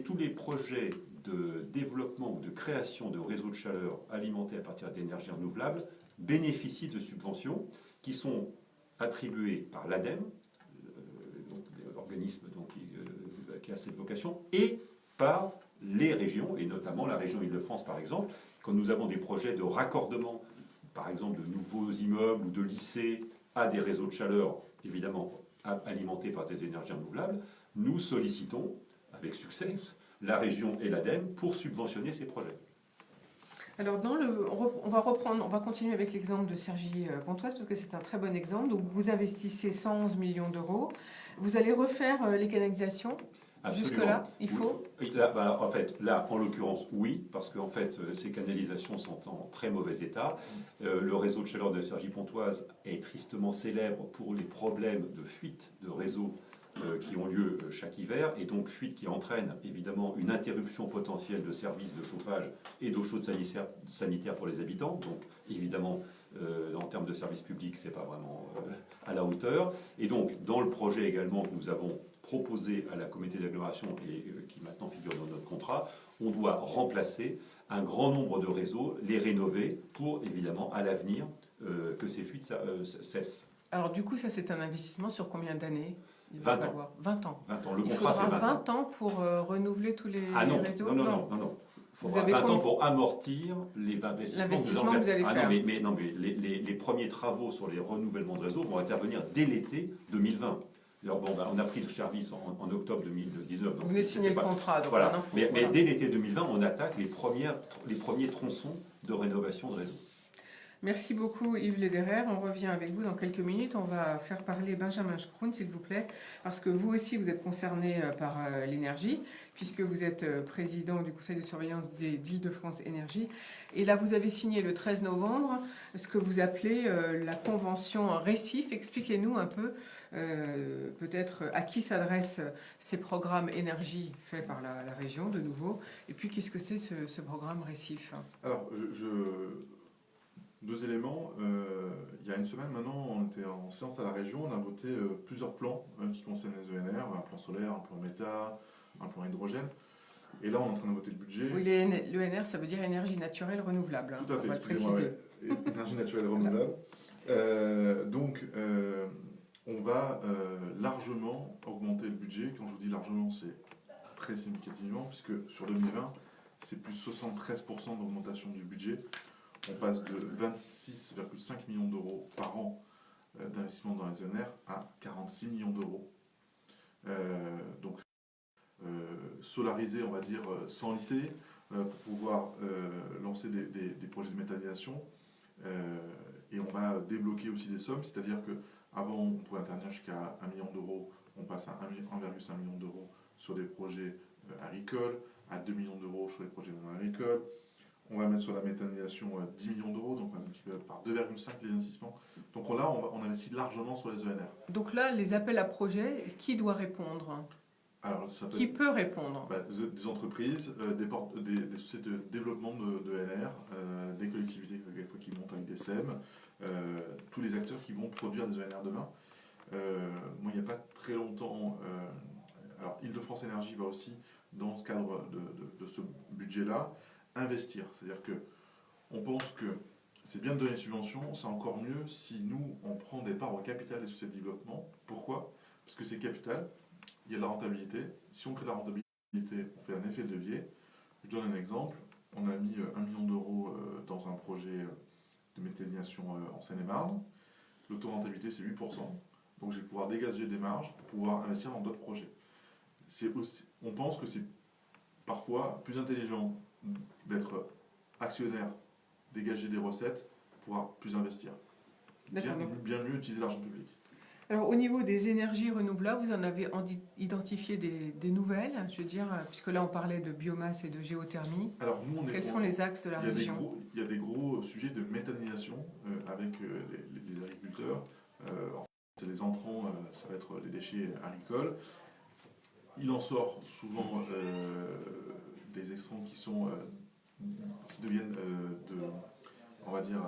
tous les projets de développement ou de création de réseaux de chaleur alimentés à partir d'énergies renouvelables bénéficient de subventions qui sont attribuées par l'ADEME, l'organisme qui a cette vocation, et par les régions, et notamment la région Île-de-France par exemple, quand nous avons des projets de raccordement, par exemple de nouveaux immeubles ou de lycées à des réseaux de chaleur, évidemment alimentés par des énergies renouvelables, nous sollicitons, avec succès, la région et l'ADEME pour subventionner ces projets. Alors, on va continuer avec l'exemple de Cergy-Pontoise parce que c'est un très bon exemple. Donc, vous investissez 111 millions d'euros. Vous allez refaire les canalisations. Jusque-là, il faut Là, en l'occurrence, oui, parce que ces canalisations sont en très mauvais état. Le réseau de chaleur de Cergy-Pontoise est tristement célèbre pour les problèmes de fuite de réseau qui ont lieu chaque hiver, et donc fuite qui entraîne évidemment une interruption potentielle de services de chauffage et d'eau chaude sanitaire pour les habitants. Donc évidemment, en termes de services publics, c'est pas vraiment à la hauteur. Et donc, dans le projet également que nous avons proposé à la communauté d'agglomération et qui maintenant figure dans notre contrat, on doit remplacer un grand nombre de réseaux, les rénover pour évidemment à l'avenir que ces fuites cessent. Alors du coup, ça c'est un investissement sur combien d'années? 20 ans. 20 ans. 20 ans. Le Il contrat faudra fait 20 ans pour renouveler tous les réseaux? Non. Il faudra 20 ans pour amortir l'investissement que vous allez faire. Non, mais les premiers travaux sur les renouvellements de réseau vont intervenir dès l'été 2020. Alors on a pris le service en octobre 2019. Vous venez de signer le contrat. Donc voilà. Mais dès l'été 2020, on attaque les premiers tronçons de rénovation de réseau. Merci beaucoup Yves Lederer. On revient avec vous dans quelques minutes. On va faire parler Benjamin Scroun, s'il vous plaît, parce que vous aussi, vous êtes concerné par l'énergie, puisque vous êtes président du conseil de surveillance d'Île-de-France Énergie. Et là, vous avez signé le 13 novembre ce que vous appelez la convention Récif. Expliquez-nous un peu, peut-être, à qui s'adressent ces programmes énergie faits par la région, de nouveau, et puis qu'est-ce que c'est ce programme Récif? Alors, deux éléments. Il y a une semaine maintenant, on était en séance à la région, on a voté plusieurs plans qui concernent les ENR, un plan solaire, un plan méta, un plan hydrogène. Et là, on est en train de voter le budget. Oui, l'ENR, ça veut dire énergie naturelle renouvelable. Tout à fait, on va excusez-moi. Ouais. Énergie naturelle renouvelable. Donc, on va largement augmenter le budget. Quand je vous dis largement, c'est très significativement, puisque sur 2020, c'est plus 73% d'augmentation du budget. On passe de 26,5 millions d'euros par an d'investissement dans les ENR à 46 millions d'euros. Donc, solariser, on va dire, sans lycée, pour pouvoir lancer des projets de méthanisation. Et on va débloquer aussi des sommes, c'est-à-dire qu'avant, on pouvait intervenir jusqu'à 1 million d'euros, on passe à 1,5 million d'euros sur des projets agricoles, à 2 millions d'euros sur les projets non agricoles. On va mettre sur la méthanisation 10 millions d'euros, donc on va multiplier par 2,5 les investissements. Donc là, on investit largement sur les ENR. Donc là, les appels à projets, qui doit répondre? Alors, ça peut Qui peut répondre? des entreprises, des sociétés de développement de ENR, des collectivités quelquefois qui montent avec des SEM, tous les acteurs qui vont produire des ENR demain. Moi, il n'y a pas très longtemps, alors Île-de-France Énergie va aussi, dans ce cadre de ce budget-là, investir. C'est-à-dire qu'on pense que c'est bien de donner des subventions, c'est encore mieux si nous, on prend des parts au capital des sociétés de développement. Pourquoi? Parce que c'est capital, il y a de la rentabilité. Si on crée de la rentabilité, on fait un effet de levier. Je donne un exemple. On a mis 1 million d'euros dans un projet de méthanisation en Seine-et-Marne. Le taux de rentabilité, c'est 8%. Donc je vais pouvoir dégager des marges pour pouvoir investir dans d'autres projets. On pense que c'est parfois plus intelligent d'être actionnaire, dégager des recettes, pour pouvoir plus investir. Bien mieux utiliser l'argent public. Alors, au niveau des énergies renouvelables, vous en avez identifié des nouvelles, je veux dire, puisque là, on parlait de biomasse et de géothermie. Alors, nous, quels sont les axes de la région? Il y a des gros sujets de méthanisation avec les agriculteurs. C'est les entrants, ça va être les déchets agricoles. Il en sort souvent des extrants qui deviennent on va dire,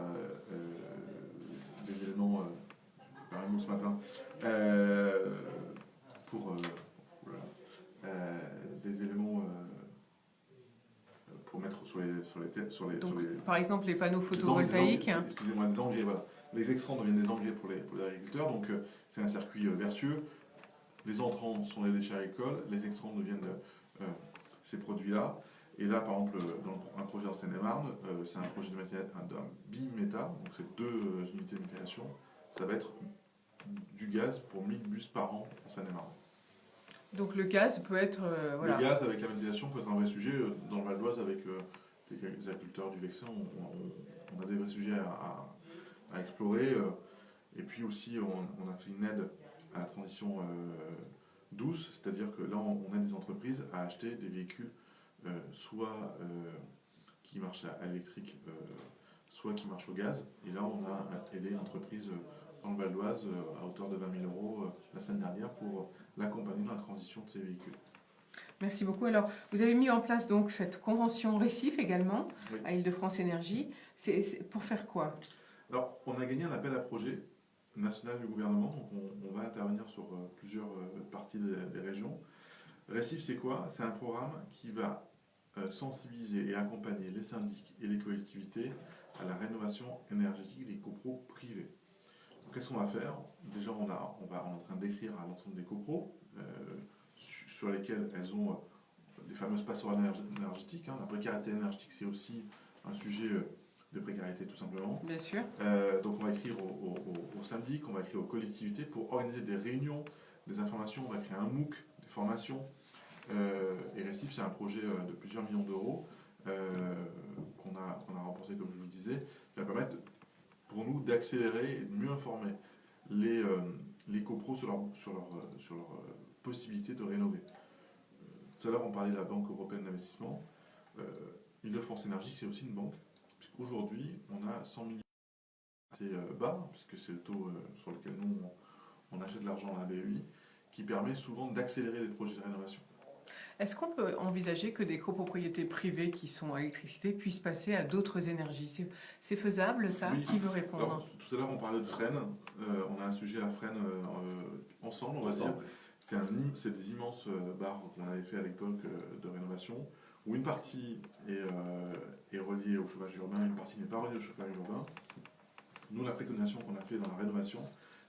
des éléments, par un mot ce matin, des éléments pour mettre sur les par exemple, les panneaux photovoltaïques. Excusez-moi, des engrais, voilà. Les extrants deviennent des engrais pour les agriculteurs, donc c'est un circuit vertueux. Les entrants sont les déchets agricoles, les extrants deviennent ces produits-là. Et là, par exemple, dans un projet en Seine-et-Marne, c'est un projet d'un bimétha, donc c'est 2 unités de méthanisation. Ça va être du gaz pour 1000 bus par an en Seine-et-Marne. Donc le gaz peut être... voilà. Le gaz avec la méthanisation peut être un vrai sujet. Dans le Val d'Oise, avec les agriculteurs du Vexin, on a des vrais sujets à explorer. Et puis aussi, on a fait une aide à la transition douce, c'est-à-dire que là, on aide des entreprises à acheter des véhicules soit qui marchent à l'électrique, soit qui marchent au gaz. Et là, on a aidé une entreprise dans le Val d'Oise à hauteur de 20 000 euros la semaine dernière pour l'accompagner dans la transition de ces véhicules. Merci beaucoup. Alors, vous avez mis en place donc cette convention Récif également, oui, à Île-de-France Énergie. C'est pour faire quoi? Alors, on a gagné un appel à projet national du gouvernement, donc on va intervenir sur plusieurs parties des régions. Récif, c'est quoi? C'est un programme qui va sensibiliser et accompagner les syndics et les collectivités à la rénovation énergétique des copros privés. Qu'est-ce qu'on va faire? Déjà, on est en train d'écrire à l'ensemble des copros sur lesquels elles ont des fameuses passoires énergétiques. La précarité énergétique, c'est aussi un sujet de précarité, tout simplement. Bien sûr. Donc, on va écrire aux syndics, on va écrire aux collectivités pour organiser des réunions, des informations. On va créer un MOOC, des formations. Et Récif, c'est un projet de plusieurs millions d'euros qu'on a remporté, comme je vous le disais, qui va permettre pour nous d'accélérer et de mieux informer les copros sur leur possibilité de rénover. Tout à l'heure, on parlait de la Banque européenne d'investissement. Île-de-France Énergie, c'est aussi une banque, puisqu'aujourd'hui, on a 100 millions. C'est bas, puisque c'est le taux sur lequel nous, on achète de l'argent à la BEI, qui permet souvent d'accélérer les projets de rénovation. Est-ce qu'on peut envisager que des copropriétés privées qui sont à l'électricité puissent passer à d'autres énergies? C'est faisable, ça? Oui. Qui veut répondre? Alors, tout à l'heure, on parlait de Fresnes. On a un sujet à Fresnes ensemble, on va dire. C'est des immenses bars qu'on avait fait à l'époque de rénovation, où une partie est reliée au chauffage urbain, une partie n'est pas reliée au chauffage urbain. Nous, la préconisation qu'on a fait dans la rénovation,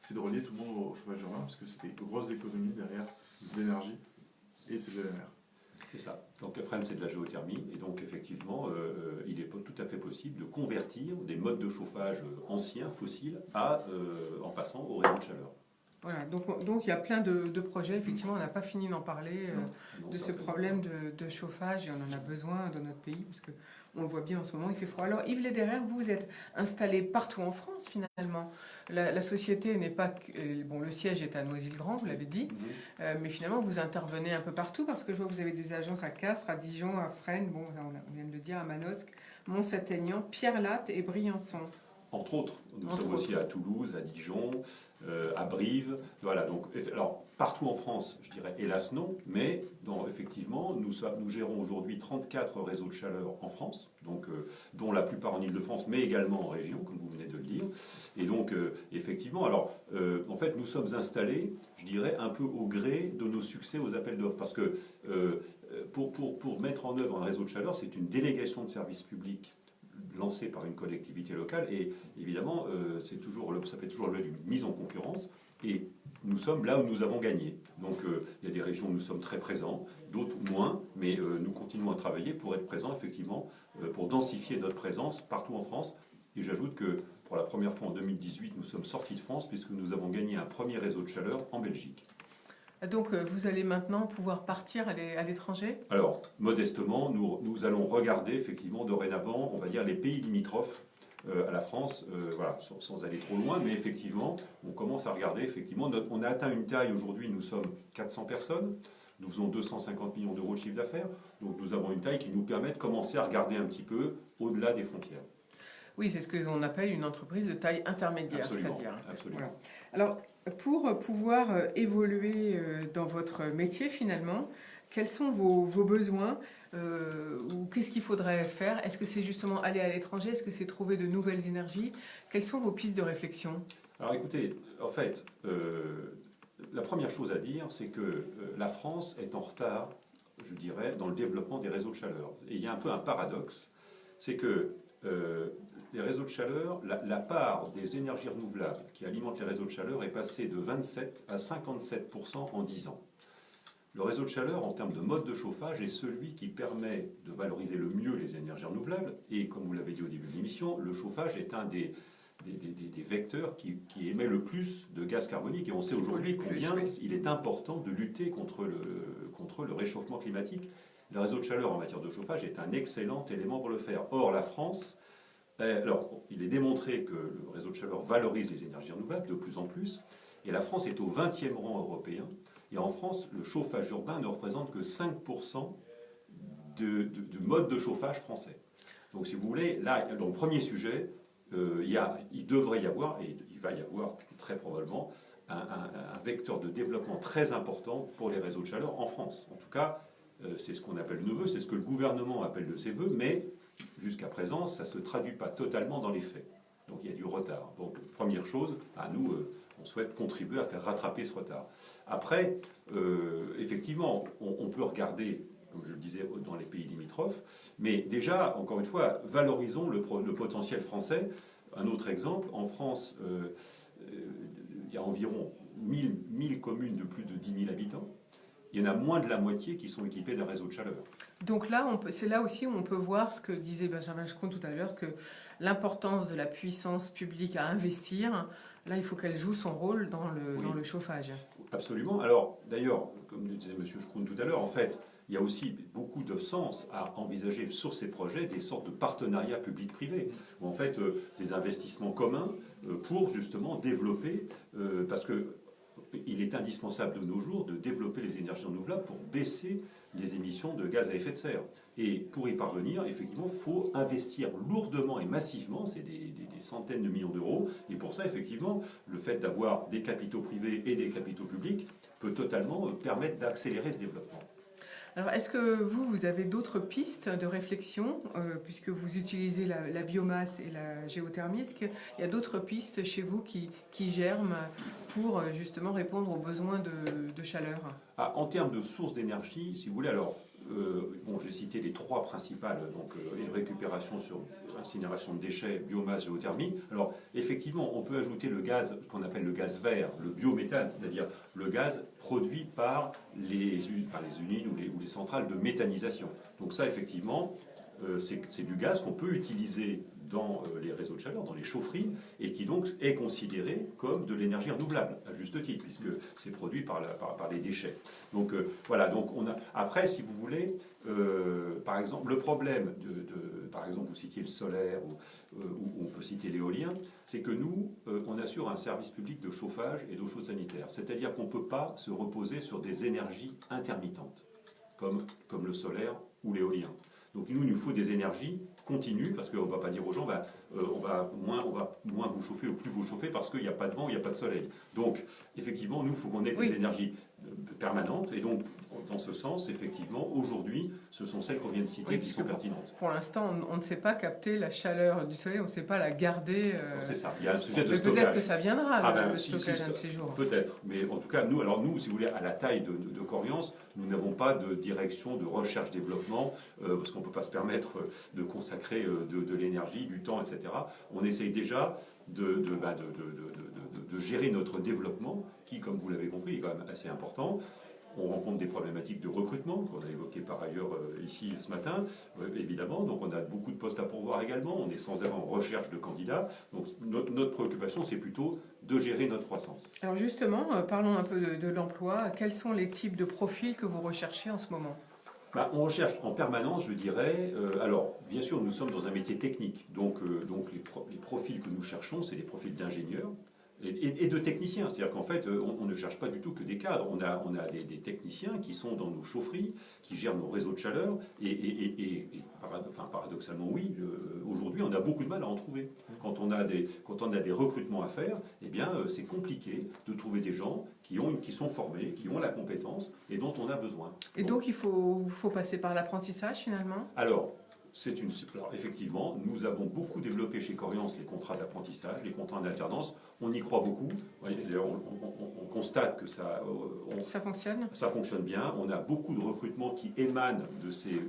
c'est de relier tout le monde au chauffage urbain, parce que c'est des grosses économies derrière l'énergie, et c'est de l'ENR. C'est ça. Donc Fresnes, c'est de la géothermie, et donc effectivement, il est tout à fait possible de convertir des modes de chauffage anciens, fossiles, en passant au rayon de chaleur. Voilà, donc il y a plein de projets. Effectivement, on n'a pas fini d'en parler Non, de ce certainement. problème de chauffage, et on en a besoin dans notre pays, parce que on le voit bien en ce moment, il fait froid. Alors Yves Lederer, vous êtes installé partout en France finalement. La société n'est pas... Bon, le siège est à Noisy-le-Grand, vous l'avez dit, mais finalement vous intervenez un peu partout, parce que je vois que vous avez des agences à Castres, à Dijon, à Fresnes, bon, on vient de le dire, à Manosque, Mont-Saint-Aignan, Pierre-Latte et Briançon. Entre autres, nous Entre sommes aussi autres. à Toulouse, à Dijon, à Brive. Voilà, donc, alors, partout en France, je dirais hélas non, mais effectivement, nous gérons aujourd'hui 34 réseaux de chaleur en France, donc, dont la plupart en Ile-de-France, mais également en région, comme vous venez de le dire. Et donc, effectivement, alors, en fait, nous sommes installés, je dirais, un peu au gré de nos succès aux appels d'offres, parce que pour mettre en œuvre un réseau de chaleur, c'est une délégation de service public lancé par une collectivité locale, et évidemment ça fait toujours l'objet d'une mise en concurrence, et nous sommes là où nous avons gagné. Donc il y a des régions où nous sommes très présents, d'autres moins, mais nous continuons à travailler pour être présents effectivement, pour densifier notre présence partout en France. Et j'ajoute que pour la première fois en 2018, nous sommes sortis de France puisque nous avons gagné un premier réseau de chaleur en Belgique. Donc vous allez maintenant pouvoir partir à l'étranger? Alors, modestement, nous allons regarder effectivement dorénavant, on va dire, les pays limitrophes à la France, voilà, sans aller trop loin, mais effectivement, on commence à regarder, effectivement, on a atteint une taille aujourd'hui, nous sommes 400 personnes, nous faisons 250 millions d'euros de chiffre d'affaires, donc nous avons une taille qui nous permet de commencer à regarder un petit peu au-delà des frontières. Oui, c'est ce qu'on appelle une entreprise de taille intermédiaire, Absolument, c'est-à-dire. absolument. Voilà. Alors, pour pouvoir évoluer dans votre métier finalement, quels sont vos besoins ou qu'est-ce qu'il faudrait faire? Est-ce que c'est justement aller à l'étranger? Est-ce que c'est trouver de nouvelles énergies? Quelles sont vos pistes de réflexion? Alors écoutez, en fait, la première chose à dire, c'est que la France est en retard, je dirais, dans le développement des réseaux de chaleur. Et il y a un peu un paradoxe, c'est que les réseaux de chaleur, la part des énergies renouvelables qui alimentent les réseaux de chaleur est passée de 27 à 57% en 10 ans. Le réseau de chaleur, en termes de mode de chauffage, est celui qui permet de valoriser le mieux les énergies renouvelables. Et comme vous l'avez dit au début de l'émission, le chauffage est un des vecteurs qui émet le plus de gaz carbonique. Et on sait aujourd'hui combien il est important de lutter contre le réchauffement climatique. Le réseau de chaleur en matière de chauffage est un excellent élément pour le faire. Or, la France, alors, il est démontré que le réseau de chaleur valorise les énergies renouvelables de plus en plus. Et la France est au 20e rang européen. Et en France, le chauffage urbain ne représente que 5% du mode de chauffage français. Donc, si vous voulez, là, dans le premier sujet, il devrait y avoir, et il va y avoir très probablement, un vecteur de développement très important pour les réseaux de chaleur en France. En tout cas, c'est ce qu'on appelle de nos voeux, c'est ce que le gouvernement appelle de ses voeux, mais jusqu'à présent, ça ne se traduit pas totalement dans les faits. Donc il y a du retard. Donc première chose, nous, on souhaite contribuer à faire rattraper ce retard. Après, effectivement, on peut regarder, comme je le disais, dans les pays limitrophes, mais déjà, encore une fois, valorisons le potentiel français. Un autre exemple, en France, il y a environ 1000 communes de plus de 10 000 habitants. Il y en a moins de la moitié qui sont équipés d'un réseau de chaleur. Donc là, c'est là aussi où on peut voir ce que disait Benjamin Schröm tout à l'heure, que l'importance de la puissance publique à investir, là, il faut qu'elle joue son rôle dans le chauffage. Absolument. Alors, d'ailleurs, comme le disait M. Schröm tout à l'heure, en fait, il y a aussi beaucoup de sens à envisager sur ces projets des sortes de partenariats public-privé, ou en fait des investissements communs pour justement développer, parce que il est indispensable de nos jours de développer les énergies renouvelables pour baisser les émissions de gaz à effet de serre. Et pour y parvenir, effectivement, il faut investir lourdement et massivement, c'est des centaines de millions d'euros. Et pour ça, effectivement, le fait d'avoir des capitaux privés et des capitaux publics peut totalement permettre d'accélérer ce développement. Alors, est-ce que vous avez d'autres pistes de réflexion, puisque vous utilisez la biomasse et la géothermie? Est-ce qu'il y a d'autres pistes chez vous qui germent pour justement répondre aux besoins de chaleur? En termes de sources d'énergie, si vous voulez, alors bon, j'ai cité les 3 principales, donc récupération sur incinération de déchets, biomasse, géothermie. Alors effectivement, on peut ajouter le gaz qu'on appelle le gaz vert, le biométhane, c'est-à-dire le gaz produit par les usines ou les centrales de méthanisation. Donc ça, effectivement, c'est du gaz qu'on peut utiliser dans les réseaux de chaleur, dans les chaufferies, et qui donc est considéré comme de l'énergie renouvelable, à juste titre, puisque c'est produit par les déchets. Donc voilà, donc après, si vous voulez, par exemple, le problème par exemple, vous citiez le solaire, ou on peut citer l'éolien, c'est que nous, on assure un service public de chauffage et d'eau chaude sanitaire. C'est-à-dire qu'on ne peut pas se reposer sur des énergies intermittentes, comme le solaire ou l'éolien. Donc nous, il nous faut des énergies continues, parce qu'on ne va pas dire aux gens, on va moins vous chauffer ou plus vous chauffer parce qu'il n'y a pas de vent, il n'y a pas de soleil. Donc effectivement, nous, il faut qu'on ait des énergies permanentes. Et donc, dans ce sens, effectivement, aujourd'hui, ce sont celles qu'on vient de citer qui sont pertinentes. Pour l'instant, on ne sait pas capter la chaleur du soleil, on ne sait pas la garder. C'est ça, il y a un sujet de mais stockage. Peut-être que ça viendra, le si, stockage un de ces jours. Peut-être, mais en tout cas, nous, si vous voulez, à la taille de Coriance, nous n'avons pas de direction de recherche-développement, parce qu'on ne peut pas se permettre de consacrer de l'énergie, du temps, etc. On essaye déjà de gérer notre développement, qui, comme vous l'avez compris, est quand même assez important. On rencontre des problématiques de recrutement, qu'on a évoquées par ailleurs ici ce matin, évidemment. Donc on a beaucoup de postes à pourvoir également. On est sans arrêt en recherche de candidats. Donc notre préoccupation, c'est plutôt de gérer notre croissance. Alors justement, parlons un peu de l'emploi. Quels sont les types de profils que vous recherchez en ce moment ? On recherche en permanence, je dirais. Alors, bien sûr, nous sommes dans un métier technique. Donc les profils que nous cherchons, c'est des profils d'ingénieurs et de techniciens. C'est-à-dire qu'en fait, on ne cherche pas du tout que des cadres. On a des techniciens qui sont dans nos chaufferies, qui gèrent nos réseaux de chaleur. Paradoxalement, oui, aujourd'hui, on a beaucoup de mal à en trouver. Quand on a des recrutements à faire, eh bien, c'est compliqué de trouver des gens qui sont formés, qui ont la compétence et dont on a besoin. Et donc, il faut passer par l'apprentissage, finalement ? Alors, effectivement, nous avons beaucoup développé chez Coriance les contrats d'apprentissage, les contrats d'alternance. On y croit beaucoup. D'ailleurs, on constate que ça fonctionne. Ça fonctionne bien. On a beaucoup de recrutements qui émanent de ces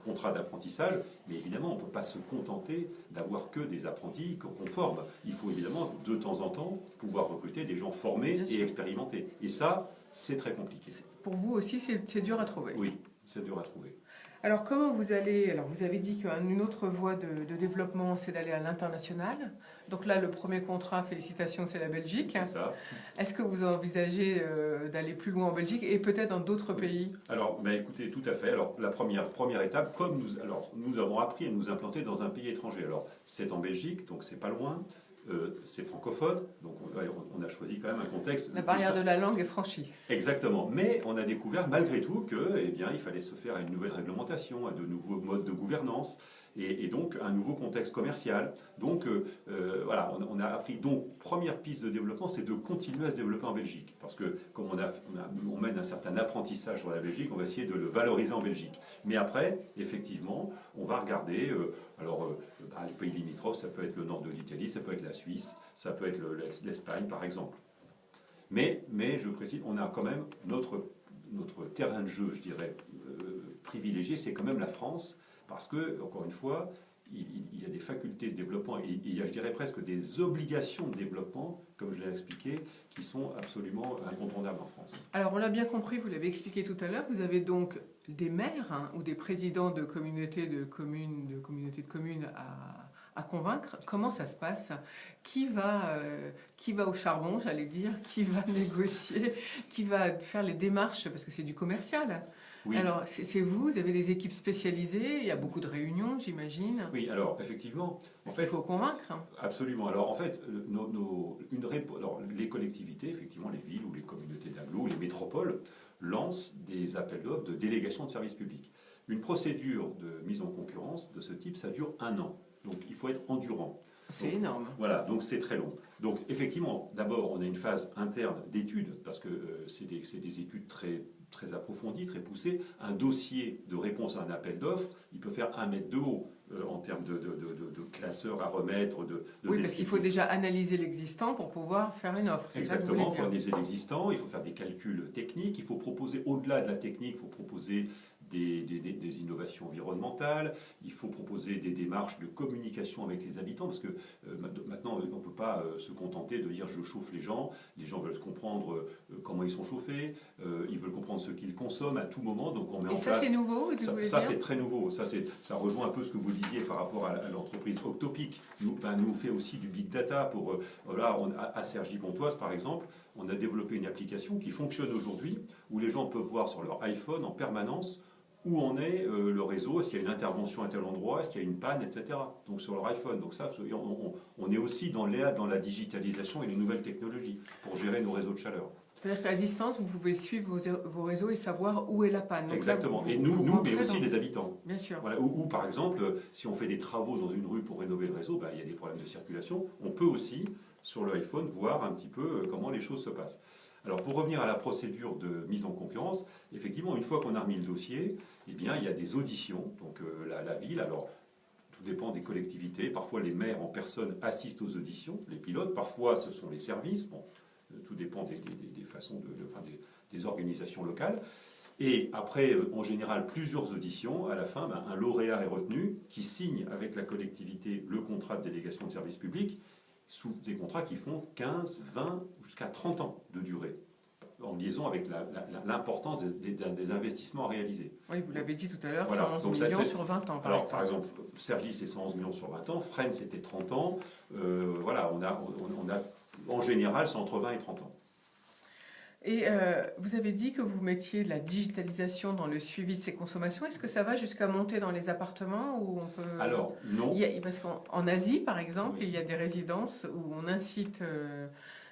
contrats d'apprentissage. Mais évidemment, on ne peut pas se contenter d'avoir que des apprentis qu'on forme. Il faut évidemment, de temps en temps, pouvoir recruter des gens formés et expérimentés. Et ça, c'est très compliqué. Pour vous aussi, c'est dur à trouver. Oui, c'est dur à trouver. Alors, comment vous allez... Alors, vous avez dit qu'une autre voie de développement, c'est d'aller à l'international. Donc là, le premier contrat, félicitations, c'est la Belgique. C'est ça. Est-ce que vous envisagez d'aller plus loin en Belgique et peut-être dans d'autres pays ? Alors, écoutez, tout à fait. Alors, la première étape, nous avons appris à nous implanter dans un pays étranger. Alors, c'est en Belgique, donc c'est pas loin. C'est francophone, donc on a choisi quand même un contexte... La barrière de la langue est franchie. Exactement, mais on a découvert malgré tout que, il fallait se faire à une nouvelle réglementation, à de nouveaux modes de gouvernance, et donc un nouveau contexte commercial. Donc on a appris. Donc première piste de développement, c'est de continuer à se développer en Belgique, parce que comme on mène un certain apprentissage sur la Belgique, on va essayer de le valoriser en Belgique. Mais après, effectivement, on va regarder. Les pays limitrophes, ça peut être le nord de l'Italie, ça peut être la Suisse, ça peut être l'Espagne, par exemple. Mais je précise, on a quand même notre terrain de jeu, je dirais, privilégié, c'est quand même la France, parce que, encore une fois, il y a des facultés de développement et il y a, je dirais, presque des obligations de développement, comme je l'ai expliqué, qui sont absolument incontournables en France. Alors, on l'a bien compris, vous l'avez expliqué tout à l'heure, vous avez donc des maires ou des présidents de communautés de communes à convaincre. Comment ça se passe ? Qui va au charbon, j'allais dire ? Qui va négocier ? Qui va faire les démarches ? Parce que c'est du commercial. Oui. Alors, c'est vous avez des équipes spécialisées, il y a beaucoup de réunions, j'imagine. Oui, alors, effectivement... il faut convaincre. Absolument. Alors, en fait, les collectivités, effectivement, les villes ou les communautés d'agglo, les métropoles, lancent des appels d'offres de délégation de services publics. Une procédure de mise en concurrence de ce type, ça dure 1 an. Donc, il faut être endurant. C'est énorme. Voilà, donc c'est très long. Donc, effectivement, d'abord, on a une phase interne d'études, parce que c'est des études très approfondies, très poussées. Un dossier de réponse à un appel d'offres, il peut faire 1 mètre de haut en termes de classeurs à remettre. Oui, parce qu'il faut déjà analyser l'existant pour pouvoir faire une offre. Exactement, il faut analyser l'existant, il faut faire des calculs techniques, il faut proposer, au-delà de la technique, il faut proposer des innovations environnementales, il faut proposer des démarches de communication avec les habitants, parce que maintenant, on ne peut pas se contenter de dire je chauffe les gens veulent comprendre comment ils sont chauffés, ils veulent comprendre ce qu'ils consomment à tout moment, donc on met en Et ça, place... c'est nouveau, vous voulez dire ? C'est très nouveau, ça rejoint un peu ce que vous disiez par rapport à l'entreprise Octopic. Nous, on fait aussi du big data pour... à Cergy-Pontoise, par exemple, on a développé une application qui fonctionne aujourd'hui, où les gens peuvent voir sur leur iPhone en permanence où en est le réseau, est-ce qu'il y a une intervention à tel endroit, est-ce qu'il y a une panne, etc. Donc sur leur iPhone. Donc ça, on est aussi dans la digitalisation et les nouvelles technologies pour gérer nos réseaux de chaleur. C'est-à-dire qu'à distance, vous pouvez suivre vos réseaux et savoir où est la panne. Donc exactement. Là, et nous mais aussi les habitants. Bien sûr. Voilà. Ou par exemple, si on fait des travaux dans une rue pour rénover le réseau, il y a des problèmes de circulation. On peut aussi, sur le iPhone, voir un petit peu comment les choses se passent. Alors pour revenir à la procédure de mise en concurrence, effectivement, une fois qu'on a remis le dossier, eh bien, il y a des auditions. Donc la ville, alors tout dépend des collectivités. Parfois les maires en personne assistent aux auditions, les pilotes. Parfois ce sont les services. Bon, tout dépend des façons des organisations locales. Et après, en général, plusieurs auditions. À la fin, un lauréat est retenu qui signe avec la collectivité le contrat de délégation de service public sous des contrats qui font 15, 20, jusqu'à 30 ans de durée, en liaison avec l'importance des investissements à réaliser. Oui, vous l'avez dit tout à l'heure, Voilà. 111 millions sur 20 ans, par exemple. Cergy, c'est 111 millions sur 20 ans, Fresnes, c'était 30 ans. Voilà, on a, en général, c'est entre 20 et 30 ans. Et vous avez dit que vous mettiez de la digitalisation dans le suivi de ces consommations. Est-ce que ça va jusqu'à monter dans les appartements où on peut... Alors, non. Parce qu'en Asie, par exemple, oui. il y a des résidences où on incite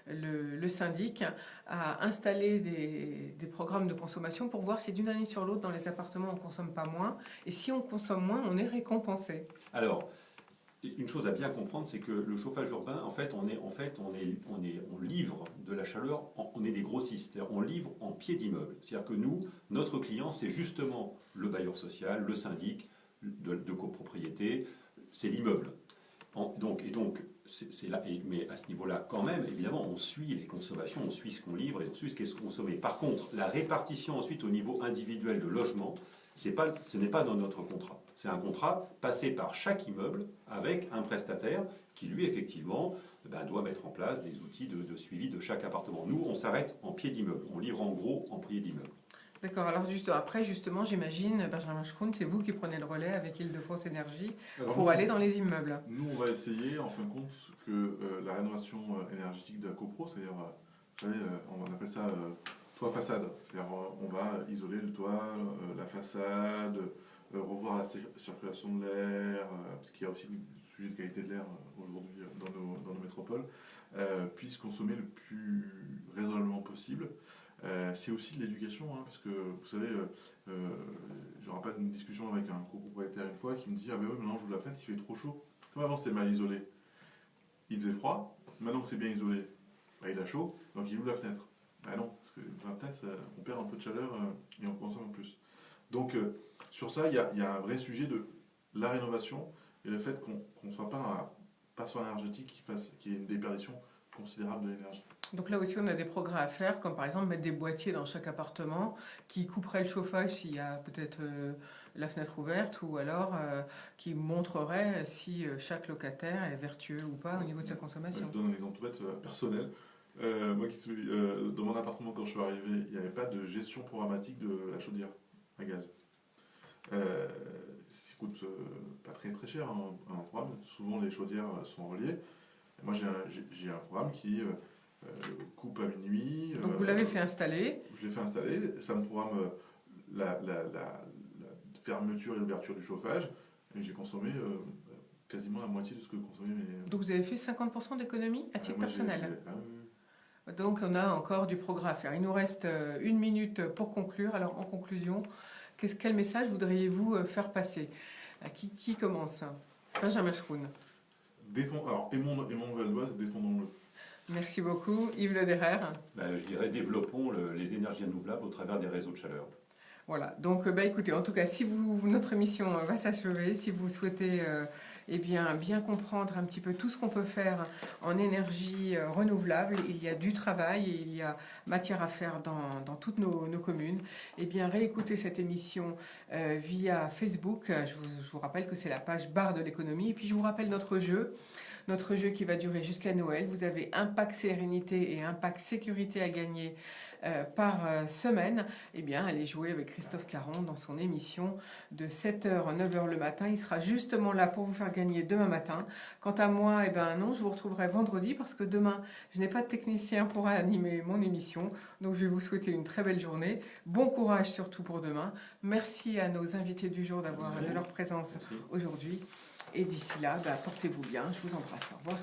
le syndic à installer des programmes de consommation pour voir si d'une année sur l'autre, dans les appartements, on ne consomme pas moins. Et si on consomme moins, on est récompensé. Alors, une chose à bien comprendre, c'est que le chauffage urbain, en fait, on livre de la chaleur, on est des grossistes, on livre en pied d'immeuble. C'est-à-dire que nous, notre client, c'est justement le bailleur social, le syndic de copropriété, c'est l'immeuble. C'est là, mais à ce niveau-là, quand même, évidemment, on suit les consommations, on suit ce qu'on livre et on suit ce qui est consommé. Par contre, la répartition ensuite au niveau individuel de logement, ce n'est pas dans notre contrat. C'est un contrat passé par chaque immeuble avec un prestataire qui, lui, effectivement, doit mettre en place des outils de suivi de chaque appartement. Nous, on s'arrête en pied d'immeuble. On livre en gros en pied d'immeuble. D'accord. Alors après, justement, j'imagine, Benjamin Schroun, c'est vous qui prenez le relais avec Île-de-France Énergie pour aller dans les immeubles. Nous, on va essayer, en fin de compte, que la rénovation énergétique de la copro, c'est-à-dire, vous savez, on appelle ça toit façade. C'est-à-dire, on va isoler le toit, la façade, revoir la circulation de l'air, parce qu'il y a aussi le sujet de qualité de l'air aujourd'hui dans nos métropoles, puisse consommer le plus raisonnablement possible. C'est aussi de l'éducation, parce que vous savez, je me rappelle une discussion avec un copropriétaire une fois qui me dit « Ah ben oui, maintenant j'ouvre la fenêtre, il fait trop chaud. » Comme avant c'était mal isolé, il faisait froid, maintenant que c'est bien isolé, il a chaud, donc il ouvre la fenêtre. Ben non, parce que la fenêtre, on perd un peu de chaleur et on consomme plus. Donc sur ça, il y a un vrai sujet de la rénovation et le fait qu'on ne soit pas dans la passoire énergétique qui est une déperdition considérable de l'énergie. Donc là aussi, on a des progrès à faire, comme par exemple mettre des boîtiers dans chaque appartement qui couperaient le chauffage s'il y a peut-être la fenêtre ouverte, ou alors qui montreraient si chaque locataire est vertueux ou pas au niveau de sa consommation. Je donne un exemple tout bête personnel. Moi, dans mon appartement, quand je suis arrivé, il n'y avait pas de gestion programmatique de la chaudière à gaz. Ça coûte pas très très cher un programme. Souvent, les chaudières sont reliées. Et moi, j'ai un programme qui coupe à minuit. Donc vous l'avez fait installer. Je l'ai fait installer. Ça me programme la fermeture et l'ouverture du chauffage. Et j'ai consommé quasiment la moitié de ce que consommaient mes... Donc vous avez fait 50% d'économie à titre personnel. Oui. Donc on a encore du progrès à faire. Il nous reste 1 minute pour conclure. Alors en conclusion, quel message voudriez-vous faire passer ? Qui commence ? Benjamin Schroun. Aimons Val-d'Oise, défendons-le. Merci beaucoup. Yves Lederer. Je dirais développons les énergies renouvelables au travers des réseaux de chaleur. Voilà, donc écoutez, en tout cas, si notre émission va s'achever, si vous souhaitez bien comprendre un petit peu tout ce qu'on peut faire en énergie renouvelable, il y a du travail et il y a matière à faire dans toutes nos communes. Réécoutez cette émission via Facebook. Je vous rappelle que c'est la page barre de l'économie. Et puis je vous rappelle notre jeu qui va durer jusqu'à Noël. Vous avez un pack sérénité et un pack sécurité à gagner par semaine. Allez jouer avec Christophe Caron dans son émission de 7h à 9h le matin. Il sera justement là pour vous faire gagner demain matin. Quant à moi, non, je vous retrouverai vendredi parce que demain, je n'ai pas de technicien pour animer mon émission. Donc, je vais vous souhaiter une très belle journée. Bon courage surtout pour demain. Merci à nos invités du jour de leur présence aujourd'hui. Et d'ici là, portez-vous bien. Je vous embrasse. Au revoir.